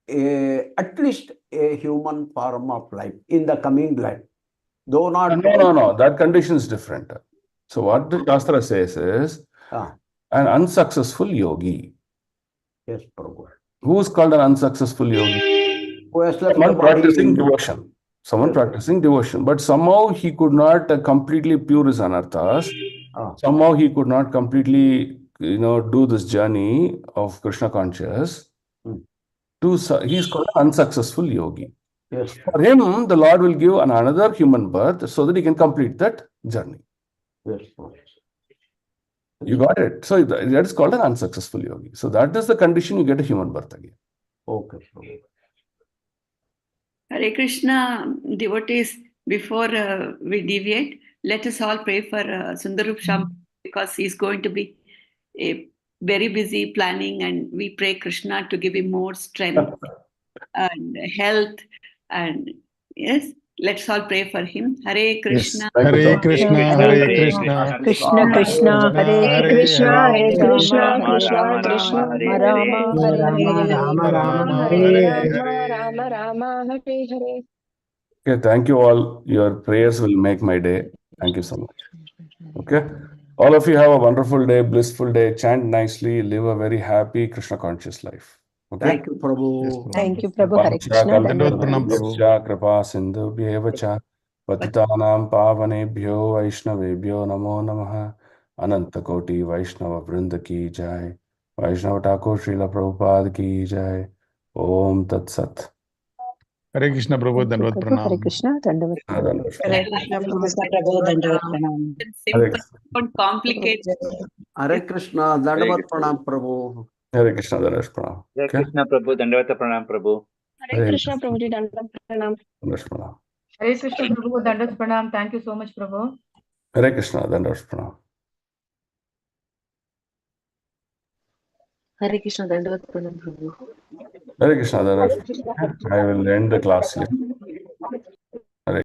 at least a human form of life in the coming life. Though not. no, that condition is different. So what the Shastra says is an unsuccessful yogi. Yes, Prabhu. Who is called an unsuccessful yogi? Who has left Someone the body practicing in- devotion. Someone Yes. practicing devotion. But somehow he could not completely pure his anarthas. Somehow he could not completely, do this journey of Krishna conscious. He's called an unsuccessful yogi. Yes. For him, the Lord will give another human birth so that he can complete that journey. Yes, Prabhu. You got it. So that is called an unsuccessful yogi. So that is the condition you get a human birth again. Okay, Prabhu. Hare Krishna, devotees, before we deviate, let us all pray for Sundarup Sham because he's going to be very busy planning, and we pray Krishna to give him more strength and health. And yes, let's all pray for him. Hare Krishna. Hare Krishna, Hare Krishna, Krishna Krishna, Hare Krishna, Hare Krishna, Rama Krishna Rama, Krishna, Rama Hare Rama, Hare, Hare Rama Hare. Rama, Rama Hare Hare. Okay, thank you all. Your prayers will make my day. Thank you so much. Okay. All of you have a wonderful day, blissful day. Chant nicely, live a very happy, Krishna conscious life. Okay. Thank you, Prabhu. Thank you, Prabhu. Hare Krishna. Dandavad pranam, Prabhu. कृपा सिन्धुभ्येव च पतितानां पावनेभ्यो वैष्णवेभ्यो नमो नमः अनंतकोटि वैष्णव वृंद की जय वैष्णव ठाकुर श्रील प्रभुपाद की जय ओम तत्सत Hare Krishna, Prabhu. Thank you, Dandavad Prabhu. Hare pranam. Krishna. Dandavat pranam. Hare Krishna, Prabhu, Dandavat Pranam. Simple, don't complicate. Hare Krishna, Dandavat Pranam, Prabhu. हरे कृष्ण दंडवत प्रणाम Hare Krishna Prabhu, Dandavata Pranam Prabhu. Hare Krishna, Prabhuji, Dandavat Pranam. दंडवत प्रणाम Hare Krishna, Prabhu, Dandavat Pranam. Thank you so much, Prabhu. हरे कृष्ण दंडवत प्रणाम Hare Krishna, Dandavat Pranam, Prabhu. हरे कृष्ण दंडवत I will end the class here.